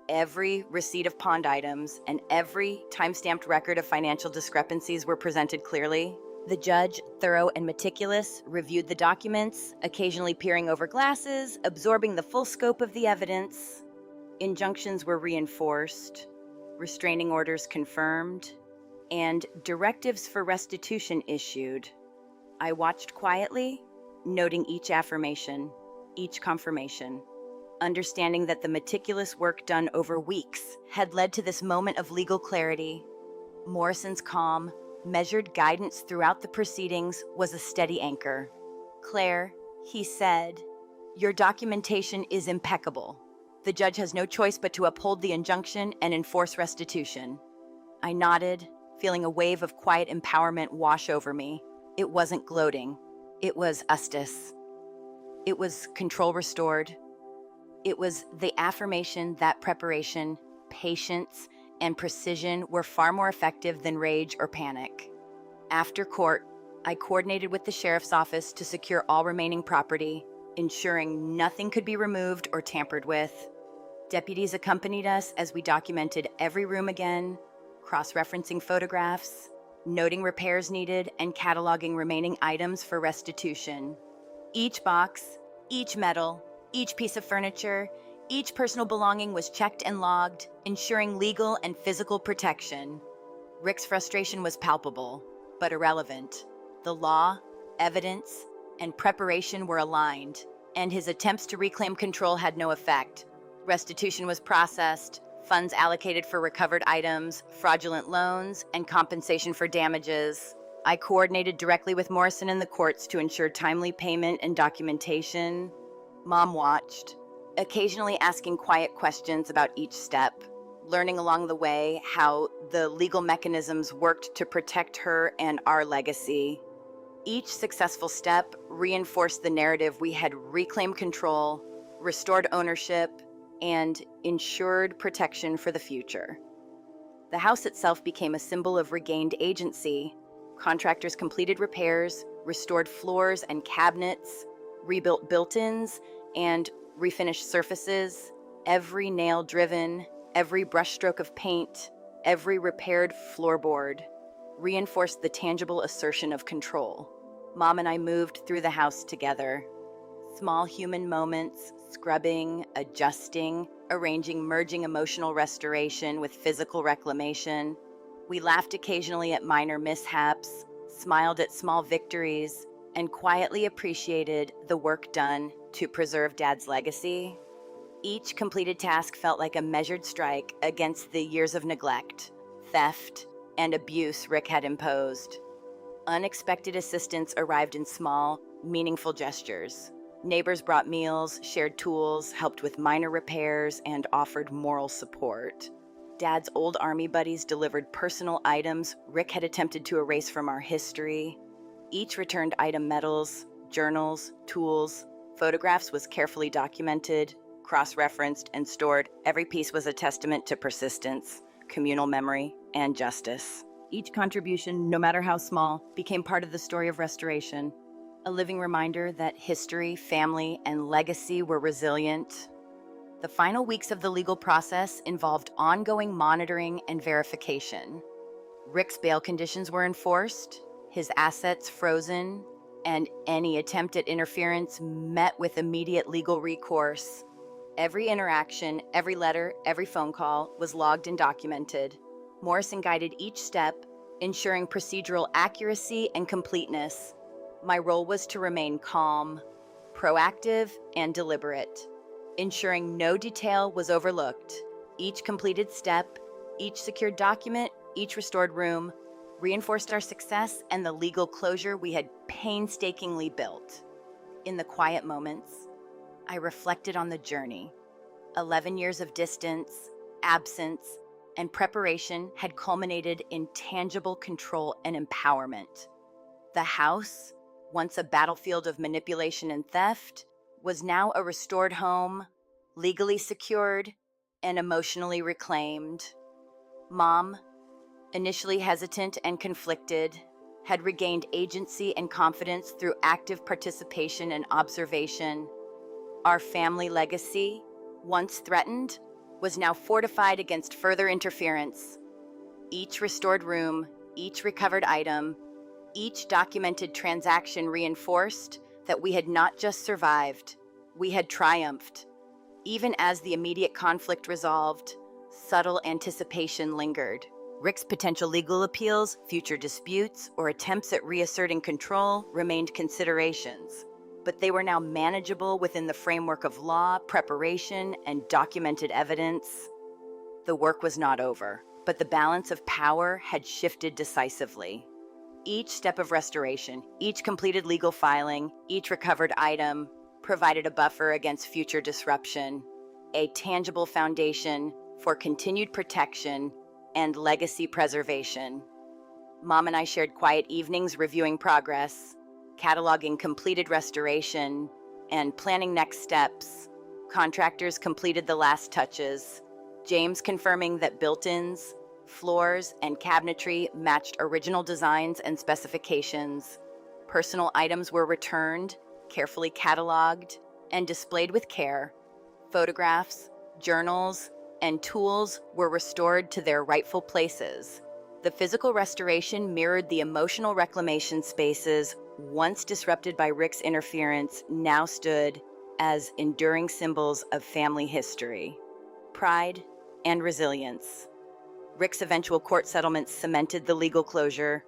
every receipt of pawned items, and every time-stamped record of financial discrepancies were presented clearly. The judge, thorough and meticulous, reviewed the documents, occasionally peering over glasses, absorbing the full scope of the evidence. Injunctions were reinforced, restraining orders confirmed, and directives for restitution issued. I watched quietly, noting each affirmation, each confirmation, understanding that the meticulous work done over weeks had led to this moment of legal clarity. Morrison's calm, measured guidance throughout the proceedings was a steady anchor. "Claire," he said, "your documentation is impeccable. The judge has no choice but to uphold the injunction and enforce restitution." I nodded, feeling a wave of quiet empowerment wash over me. It wasn't gloating. It was ustis. It was control restored. It was the affirmation that preparation, patience, and precision were far more effective than rage or panic. After court, I coordinated with the sheriff's office to secure all remaining property, ensuring nothing could be removed or tampered with. Deputies accompanied us as we documented every room again, cross-referencing photographs, noting repairs needed, and cataloging remaining items for restitution. Each box, each medal, each piece of furniture, each personal belonging was checked and logged, ensuring legal and physical protection. Rick's frustration was palpable, but irrelevant. The law, evidence, and preparation were aligned, and his attempts to reclaim control had no effect. Restitution was processed, funds allocated for recovered items, fraudulent loans, and compensation for damages. I coordinated directly with Morrison and the courts to ensure timely payment and documentation. Mom watched, occasionally asking quiet questions about each step, learning along the way how the legal mechanisms worked to protect her and our legacy. Each successful step reinforced the narrative we had reclaimed control, restored ownership, and ensured protection for the future. The house itself became a symbol of regained agency. Contractors completed repairs, restored floors and cabinets, rebuilt built-ins, and refinished surfaces. Every nail driven, every brushstroke of paint, every repaired floorboard reinforced the tangible assertion of control. Mom and I moved through the house together. Small human moments, scrubbing, adjusting, arranging, merging emotional restoration with physical reclamation. We laughed occasionally at minor mishaps, smiled at small victories, and quietly appreciated the work done to preserve Dad's legacy. Each completed task felt like a measured strike against the years of neglect, theft, and abuse Rick had imposed. Unexpected assistance arrived in small, meaningful gestures. Neighbors brought meals, shared tools, helped with minor repairs, and offered moral support. Dad's old Army buddies delivered personal items Rick had attempted to erase from our history. Each returned item medals, journals, tools, photographs was carefully documented, cross-referenced, and stored. Every piece was a testament to persistence, communal memory, and justice. Each contribution, no matter how small, became part of the story of restoration, a living reminder that history, family, and legacy were resilient. The final weeks of the legal process involved ongoing monitoring and verification. Rick's bail conditions were enforced, his assets frozen, and any attempt at interference met with immediate legal recourse. Every interaction, every letter, every phone call was logged and documented. Morrison guided each step, ensuring procedural accuracy and completeness. My role was to remain calm, proactive, and deliberate, ensuring no detail was overlooked. Each completed step, each secured document, each restored room reinforced our success and the legal closure we had painstakingly built. In the quiet moments, I reflected on the journey. 11 years of distance, absence, and preparation had culminated in tangible control and empowerment. The house, once a battlefield of manipulation and theft, was now a restored home, legally secured, and emotionally reclaimed. Mom, initially hesitant and conflicted, had regained agency and confidence through active participation and observation. Our family legacy, once threatened, was now fortified against further interference. Each restored room, each recovered item, each documented transaction reinforced that we had not just survived, we had triumphed. Even as the immediate conflict resolved, subtle anticipation lingered. Rick's potential legal appeals, future disputes, or attempts at reasserting control remained considerations, but they were now manageable within the framework of law, preparation, and documented evidence. The work was not over, but the balance of power had shifted decisively. Each step of restoration, each completed legal filing, each recovered item provided a buffer against future disruption, a tangible foundation for continued protection and legacy preservation. Mom and I shared quiet evenings reviewing progress, cataloging completed restoration, and planning next steps. Contractors completed the last touches, James confirming that built-ins, floors, and cabinetry matched original designs and specifications. Personal items were returned, carefully cataloged, and displayed with care. Photographs, journals, and tools were restored to their rightful places. The physical restoration mirrored the emotional reclamation spaces once disrupted by Rick's interference, now stood as enduring symbols of family history, pride, and resilience. Rick's eventual court settlements cemented the legal closure.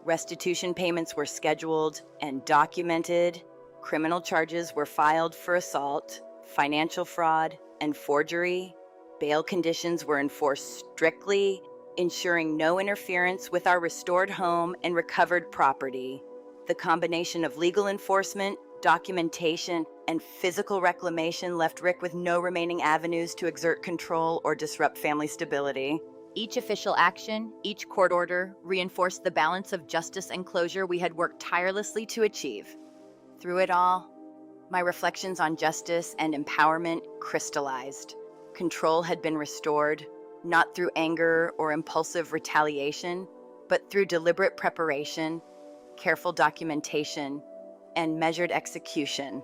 Restitution payments were scheduled and documented. Criminal charges were filed for assault, financial fraud, and forgery. Bail conditions were enforced strictly, ensuring no interference with our restored home and recovered property. The combination of legal enforcement, documentation, and physical reclamation left Rick with no remaining avenues to exert control or disrupt family stability. Each official action, each court order, reinforced the balance of justice and closure we had worked tirelessly to achieve. Through it all, my reflections on justice and empowerment crystallized. Control had been restored, not through anger or impulsive retaliation, but through deliberate preparation, careful documentation, and measured execution.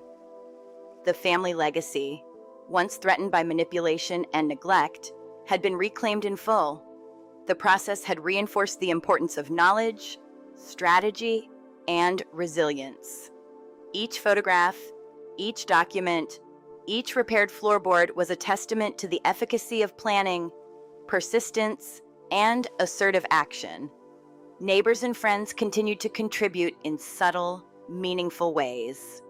The family legacy, once threatened by manipulation and neglect, had been reclaimed in full. The process had reinforced the importance of knowledge, strategy, and resilience. Each photograph, each document, each repaired floorboard was a testament to the efficacy of planning, persistence, and assertive action. Neighbors and friends continued to contribute in subtle, meaningful ways.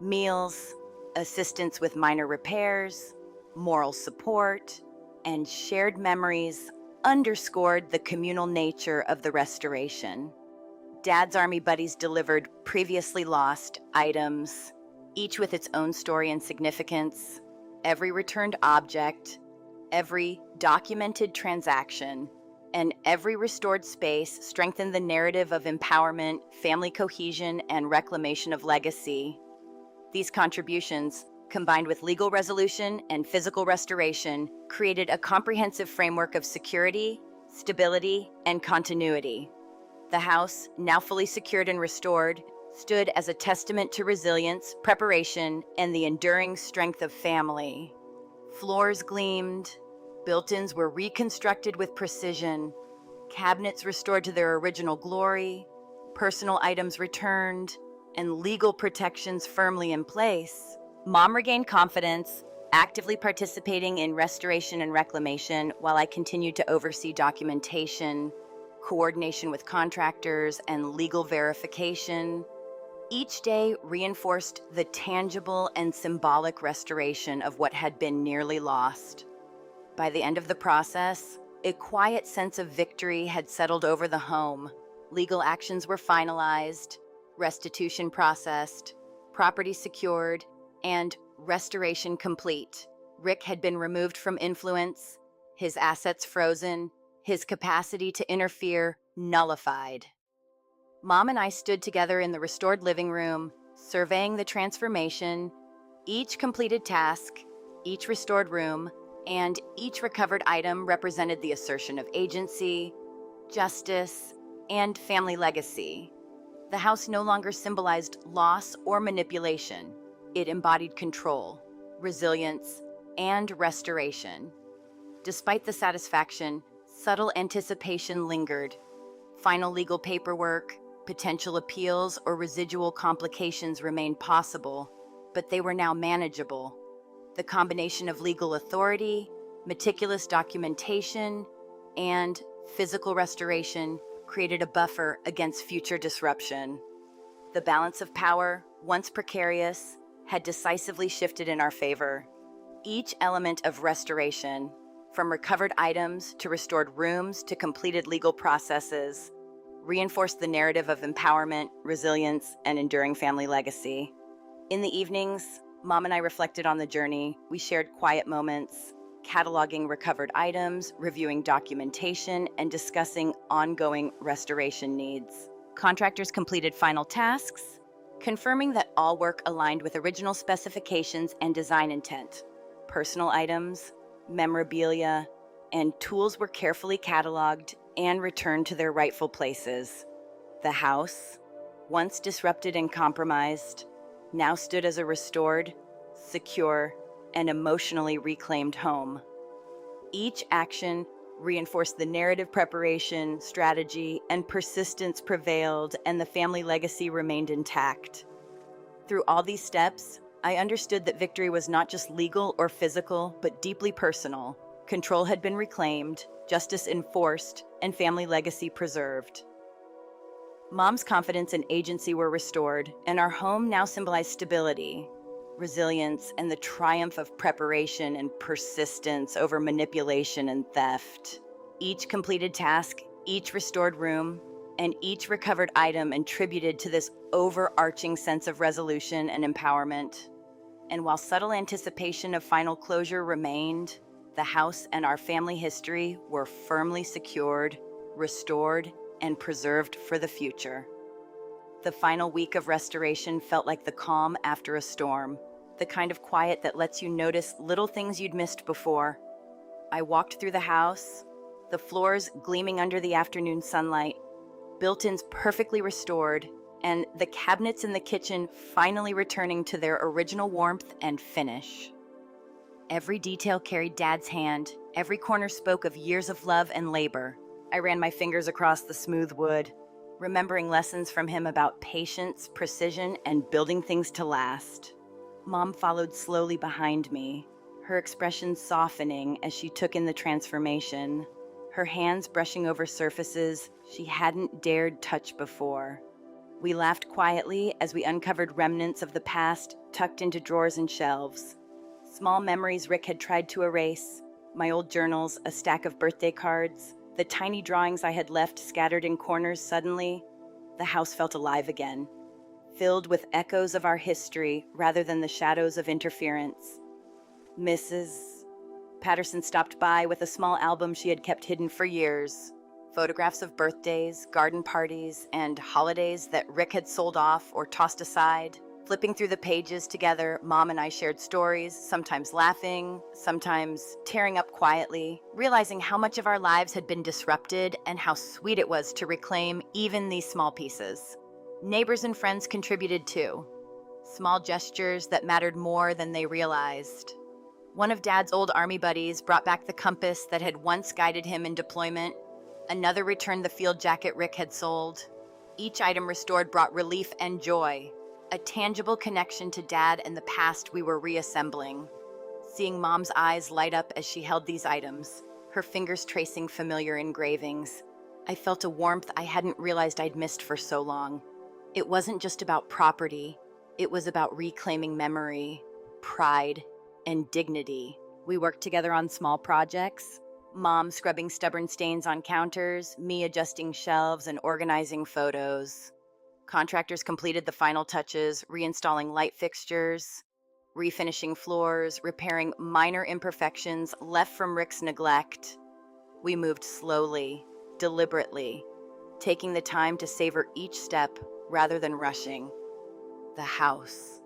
Meals, assistance with minor repairs, moral support, and shared memories underscored the communal nature of the restoration. Dad's Army buddies delivered previously lost items, each with its own story and significance. Every returned object, every documented transaction, and every restored space strengthened the narrative of empowerment, family cohesion, and reclamation of legacy. These contributions, combined with legal resolution and physical restoration, created a comprehensive framework of security, stability, and continuity. The house, now fully secured and restored, stood as a testament to resilience, preparation, and the enduring strength of family. Floors gleamed, built-ins were reconstructed with precision, cabinets restored to their original glory, personal items returned, and legal protections firmly in place. Mom regained confidence, actively participating in restoration and reclamation while I continued to oversee documentation, coordination with contractors, and legal verification. Each day reinforced the tangible and symbolic restoration of what had been nearly lost. By the end of the process, a quiet sense of victory had settled over the home. Legal actions were finalized, restitution processed, property secured, and restoration complete. Rick had been removed from influence, his assets frozen, his capacity to interfere nullified. Mom and I stood together in the restored living room, surveying the transformation. Each completed task, each restored room, and each recovered item represented the assertion of agency, justice, and family legacy. The house no longer symbolized loss or manipulation. It embodied control, resilience, and restoration. Despite the satisfaction, subtle anticipation lingered. Final legal paperwork, potential appeals, or residual complications remained possible, but they were now manageable. The combination of legal authority, meticulous documentation, and physical restoration created a buffer against future disruption. The balance of power, once precarious, had decisively shifted in our favor. Each element of restoration, from recovered items to restored rooms to completed legal processes, reinforced the narrative of empowerment, resilience, and enduring family legacy. In the evenings, Mom and I reflected on the journey. We shared quiet moments, cataloging recovered items, reviewing documentation, and discussing ongoing restoration needs. Contractors completed final tasks, confirming that all work aligned with original specifications and design intent. Personal items, memorabilia, and tools were carefully cataloged and returned to their rightful places. The house, once disrupted and compromised, now stood as a restored, secure, and emotionally reclaimed home. Each action reinforced the narrative preparation, strategy, and persistence prevailed, and the family legacy remained intact. Through all these steps, I understood that victory was not just legal or physical, but deeply personal. Control had been reclaimed, justice enforced, and family legacy preserved. Mom's confidence and agency were restored, and our home now symbolized stability, resilience, and the triumph of preparation and persistence over manipulation and theft. Each completed task, each restored room, and each recovered item attributed to this overarching sense of resolution and empowerment. And while subtle anticipation of final closure remained, the house and our family history were firmly secured, restored, and preserved for the future. The final week of restoration felt like the calm after a storm, the kind of quiet that lets you notice little things you'd missed before. I walked through the house, the floors gleaming under the afternoon sunlight, built-ins perfectly restored, and the cabinets in the kitchen finally returning to their original warmth and finish. Every detail carried Dad's hand, every corner spoke of years of love and labor. I ran my fingers across the smooth wood, remembering lessons from him about patience, precision, and building things to last. Mom followed slowly behind me, her expression softening as she took in the transformation, her hands brushing over surfaces she hadn't dared touch before. We laughed quietly as we uncovered remnants of the past tucked into drawers and shelves. Small memories Rick had tried to erase, my old journals, a stack of birthday cards, the tiny drawings I had left scattered in corners. Suddenly, the house felt alive again, filled with echoes of our history rather than the shadows of interference. Mrs. Patterson stopped by with a small album she had kept hidden for years. Photographs of birthdays, garden parties, and holidays that Rick had sold off or tossed aside. Flipping through the pages together, Mom and I shared stories, sometimes laughing, sometimes tearing up quietly, realizing how much of our lives had been disrupted and how sweet it was to reclaim even these small pieces. Neighbors and friends contributed too. Small gestures that mattered more than they realized. One of Dad's old Army buddies brought back the compass that had once guided him in deployment. Another returned the field jacket Rick had sold. Each item restored brought relief and joy, a tangible connection to Dad and the past we were reassembling. Seeing Mom's eyes light up as she held these items, her fingers tracing familiar engravings, I felt a warmth I hadn't realized I'd missed for so long. It wasn't just about property, it was about reclaiming memory, pride, and dignity. We worked together on small projects, Mom scrubbing stubborn stains on counters, me adjusting shelves and organizing photos. Contractors completed the final touches, reinstalling light fixtures, refinishing floors, repairing minor imperfections left from Rick's neglect. We moved slowly, deliberately, taking the time to savor each step rather than rushing. The house,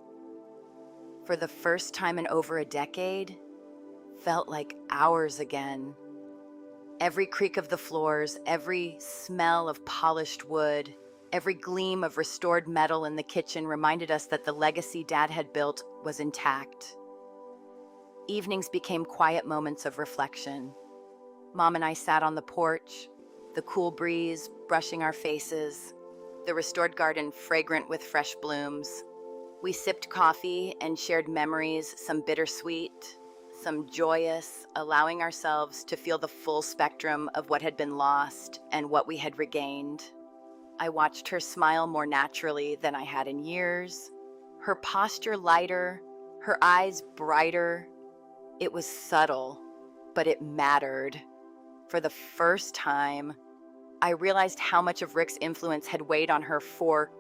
for the first time in over a decade, felt like ours again. Every creak of the floors, every smell of polished wood, every gleam of restored metal in the kitchen reminded us that the legacy Dad had built was intact. Evenings became quiet moments of reflection. Mom and I sat on the porch, the cool breeze brushing our faces, the restored garden fragrant with fresh blooms. We sipped coffee and shared memories, some bittersweet, some joyous, allowing ourselves to feel the full spectrum of what had been lost and what we had regained. I watched her smile more naturally than I had in years, her posture lighter, her eyes brighter. It was subtle, but it mattered. For the first time, I realized how much of Rick's influence had weighed on her for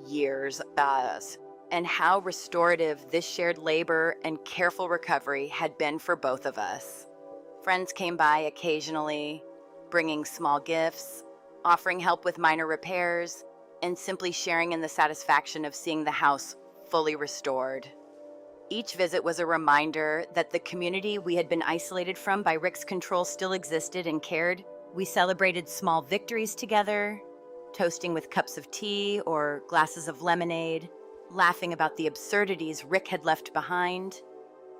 years, and how restorative this shared labor and careful recovery had been for both of us. Friends came by occasionally, bringing small gifts, offering help with minor repairs, and simply sharing in the satisfaction of seeing the house fully restored. Each visit was a reminder that the community we had been isolated from by Rick's control still existed and cared. We celebrated small victories together, toasting with cups of tea or glasses of lemonade, laughing about the absurdities Rick had left behind.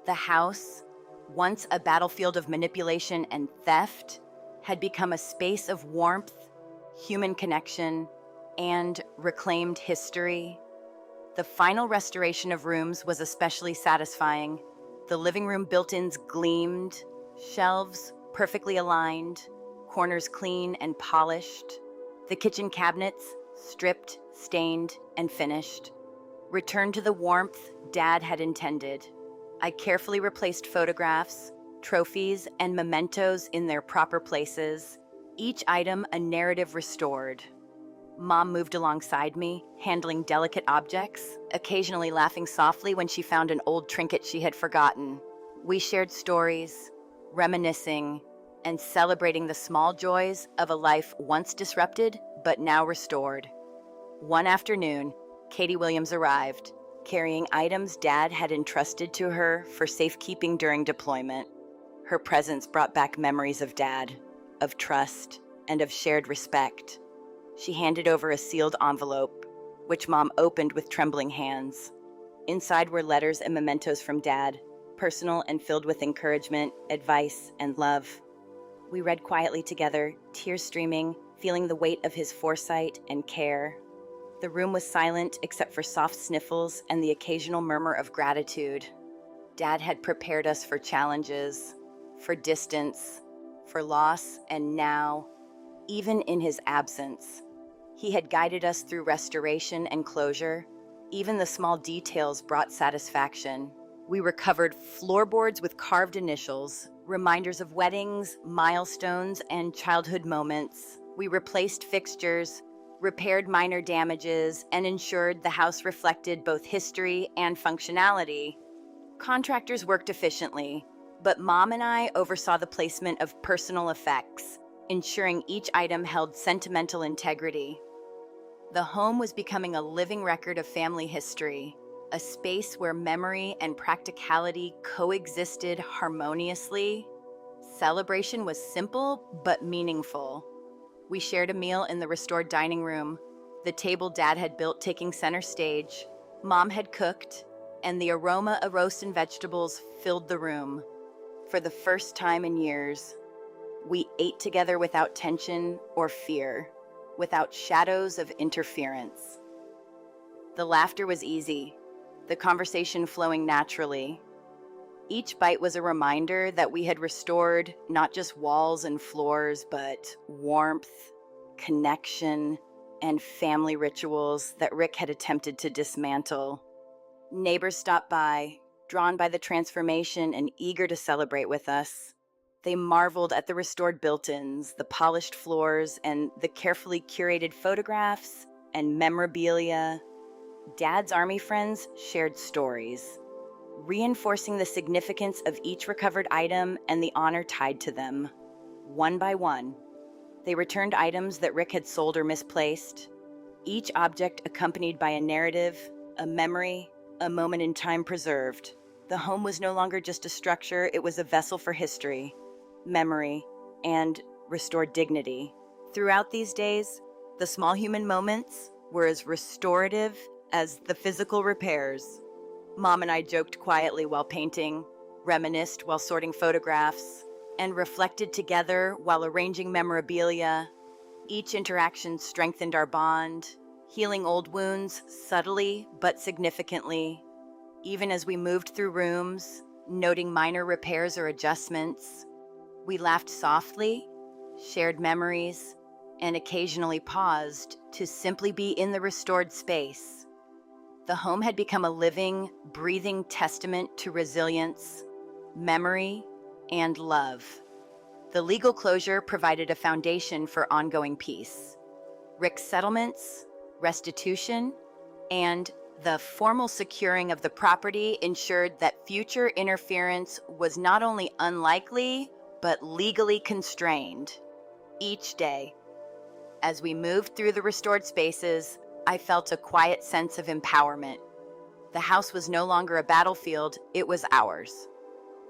The house, once a battlefield of manipulation and theft, had become a space of warmth, human connection, and reclaimed history. The final restoration of rooms was especially satisfying. The living room built-ins gleamed, shelves perfectly aligned, corners clean and polished. The kitchen cabinets stripped, stained, and finished. Returned to the warmth Dad had intended. I carefully replaced photographs, trophies, and mementos in their proper places, each item a narrative restored. Mom moved alongside me, handling delicate objects, occasionally laughing softly when she found an old trinket she had forgotten. We shared stories, reminiscing, and celebrating the small joys of a life once disrupted but now restored. One afternoon, Katie Williams arrived, carrying items Dad had entrusted to her for safekeeping during deployment. Her presence brought back memories of Dad, of trust, and of shared respect. She handed over a sealed envelope, which Mom opened with trembling hands. Inside were letters and mementos from Dad, personal and filled with encouragement, advice, and love. We read quietly together, tears streaming, feeling the weight of his foresight and care. The room was silent except for soft sniffles and the occasional murmur of gratitude. Dad had prepared us for challenges, for distance, for loss, and now, even in his absence, he had guided us through restoration and closure. Even the small details brought satisfaction. We recovered floorboards with carved initials, reminders of weddings, milestones, and childhood moments. We replaced fixtures, repaired minor damages, and ensured the house reflected both history and functionality. Contractors worked efficiently, but Mom and I oversaw the placement of personal effects, ensuring each item held sentimental integrity. The home was becoming a living record of family history, a space where memory and practicality coexisted harmoniously. Celebration was simple but meaningful. We shared a meal in the restored dining room, the table Dad had built taking center stage. Mom had cooked, and the aroma of roast and vegetables filled the room. For the first time in years, we ate together without tension or fear, without shadows of interference. The laughter was easy, the conversation flowing naturally. Each bite was a reminder that we had restored not just walls and floors, but warmth, connection, and family rituals that Rick had attempted to dismantle. Neighbors stopped by, drawn by the transformation and eager to celebrate with us. They marveled at the restored built-ins, the polished floors, and the carefully curated photographs and memorabilia. Dad's army friends shared stories, reinforcing the significance of each recovered item and the honor tied to them. One by one, they returned items that Rick had sold or misplaced, each object accompanied by a narrative, a memory, a moment in time preserved. The home was no longer just a structure, it was a vessel for history, memory, and restored dignity. Throughout these days, the small human moments were as restorative as the physical repairs. Mom and I joked quietly while painting, reminisced while sorting photographs, and reflected together while arranging memorabilia. Each interaction strengthened our bond, healing old wounds subtly but significantly. Even as we moved through rooms, noting minor repairs or adjustments, we laughed softly, shared memories, and occasionally paused to simply be in the restored space. The home had become a living, breathing testament to resilience, memory, and love. The legal closure provided a foundation for ongoing peace. Rick's settlements, restitution, and the formal securing of the property ensured that future interference was not only unlikely, but legally constrained. Each day, as we moved through the restored spaces, I felt a quiet sense of empowerment. The house was no longer a battlefield, it was ours.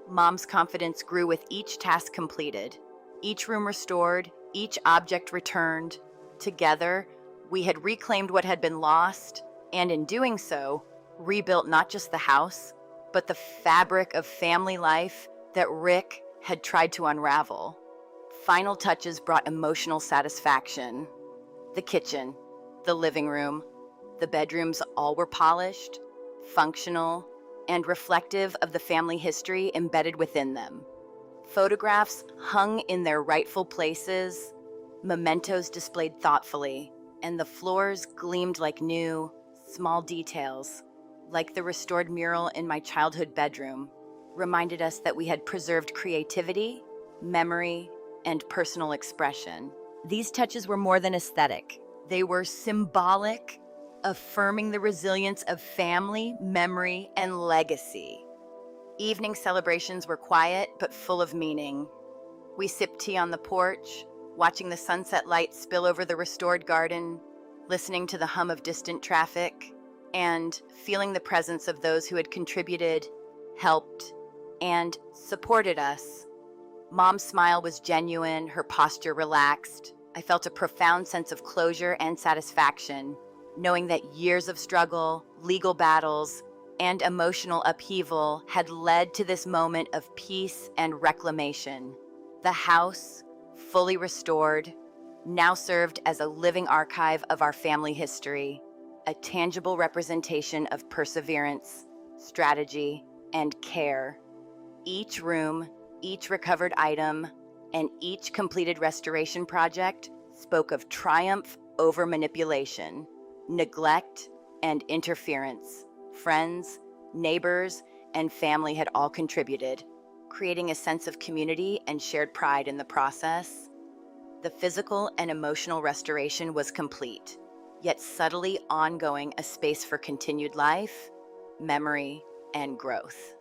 Mom's confidence grew with each task completed, each room restored, each object returned. Together, we had reclaimed what had been lost, and in doing so, rebuilt not just the house, but the fabric of family life that Rick had tried to unravel. Final touches brought emotional satisfaction. The kitchen, the living room, the bedrooms all were polished, functional, and reflective of the family history embedded within them. Photographs hung in their rightful places, mementos displayed thoughtfully, and the floors gleamed like new, small details, like the restored mural in my childhood bedroom, reminded us that we had preserved creativity, memory, and personal expression. These touches were more than aesthetic. They were symbolic, affirming the resilience of family, memory, and legacy. Evening celebrations were quiet but full of meaning. We sipped tea on the porch, watching the sunset light spill over the restored garden, listening to the hum of distant traffic, and feeling the presence of those who had contributed, helped, and supported us. Mom's smile was genuine, her posture relaxed. I felt a profound sense of closure and satisfaction, knowing that years of struggle, legal battles, and emotional upheaval had led to this moment of peace and reclamation. The house, fully restored, now served as a living archive of our family history, a tangible representation of perseverance, strategy, and care. Each room, each recovered item, and each completed restoration project spoke of triumph over manipulation, neglect, and interference. Friends, neighbors, and family had all contributed, creating a sense of community and shared pride in the process. The physical and emotional restoration was complete, yet subtly ongoing a space for continued life, memory, and growth.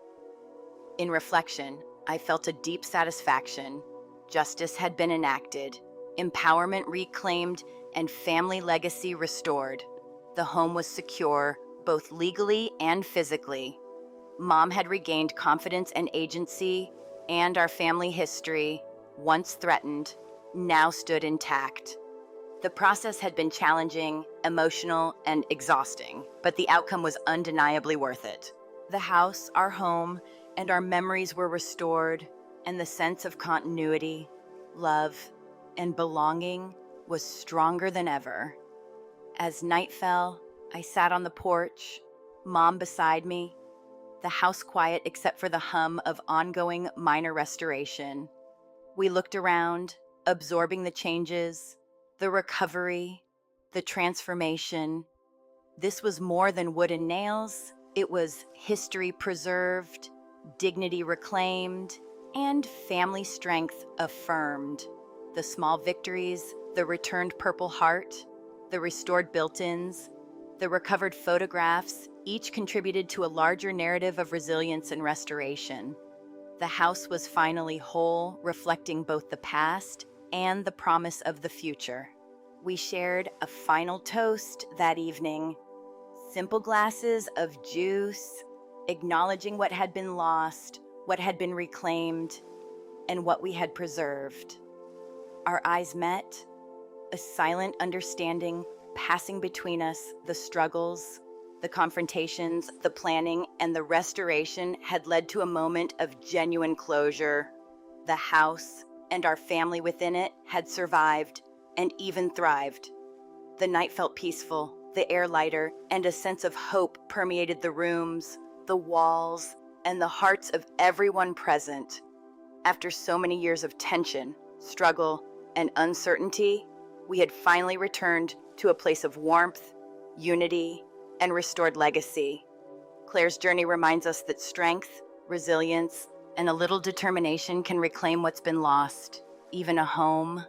In reflection, I felt a deep satisfaction. Justice had been enacted, empowerment reclaimed, and family legacy restored. The home was secure, both legally and physically. Mom had regained confidence and agency, and our family history, once threatened, now stood intact. The process had been challenging, emotional, and exhausting, but the outcome was undeniably worth it. The house, our home, and our memories were restored, and the sense of continuity, love, and belonging was stronger than ever. As night fell, I sat on the porch, Mom beside me, the house quiet except for the hum of ongoing minor restoration. We looked around, absorbing the changes, the recovery, the transformation. This was more than wood and nails. It was history preserved, dignity reclaimed, and family strength affirmed. The small victories, the returned Purple Heart, the restored built-ins, the recovered photographs, each contributed to a larger narrative of resilience and restoration. The house was finally whole, reflecting both the past and the promise of the future. We shared a final toast that evening. Simple glasses of juice, acknowledging what had been lost, what had been reclaimed, and what we had preserved. Our eyes met, a silent understanding passing between us. The struggles, the confrontations, the planning, and the restoration had led to a moment of genuine closure. The house and our family within it had survived and even thrived. The night felt peaceful, the air lighter, and a sense of hope permeated the rooms, the walls, and the hearts of everyone present. After so many years of tension, struggle, and uncertainty, we had finally returned to a place of warmth, unity, and restored legacy. Claire's journey reminds us that strength, resilience, and a little determination can reclaim what's been lost, even a home,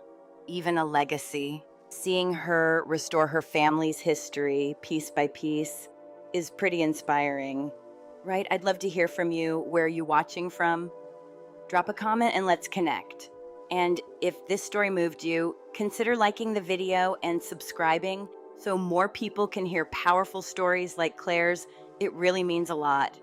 even a legacy. Seeing her restore her family's history piece by piece is pretty inspiring, right? I'd love to hear from you. Where are you watching from? Drop a comment and let's connect. And if this story moved you, consider liking the video and subscribing so more people can hear powerful stories like Claire's. It really means a lot.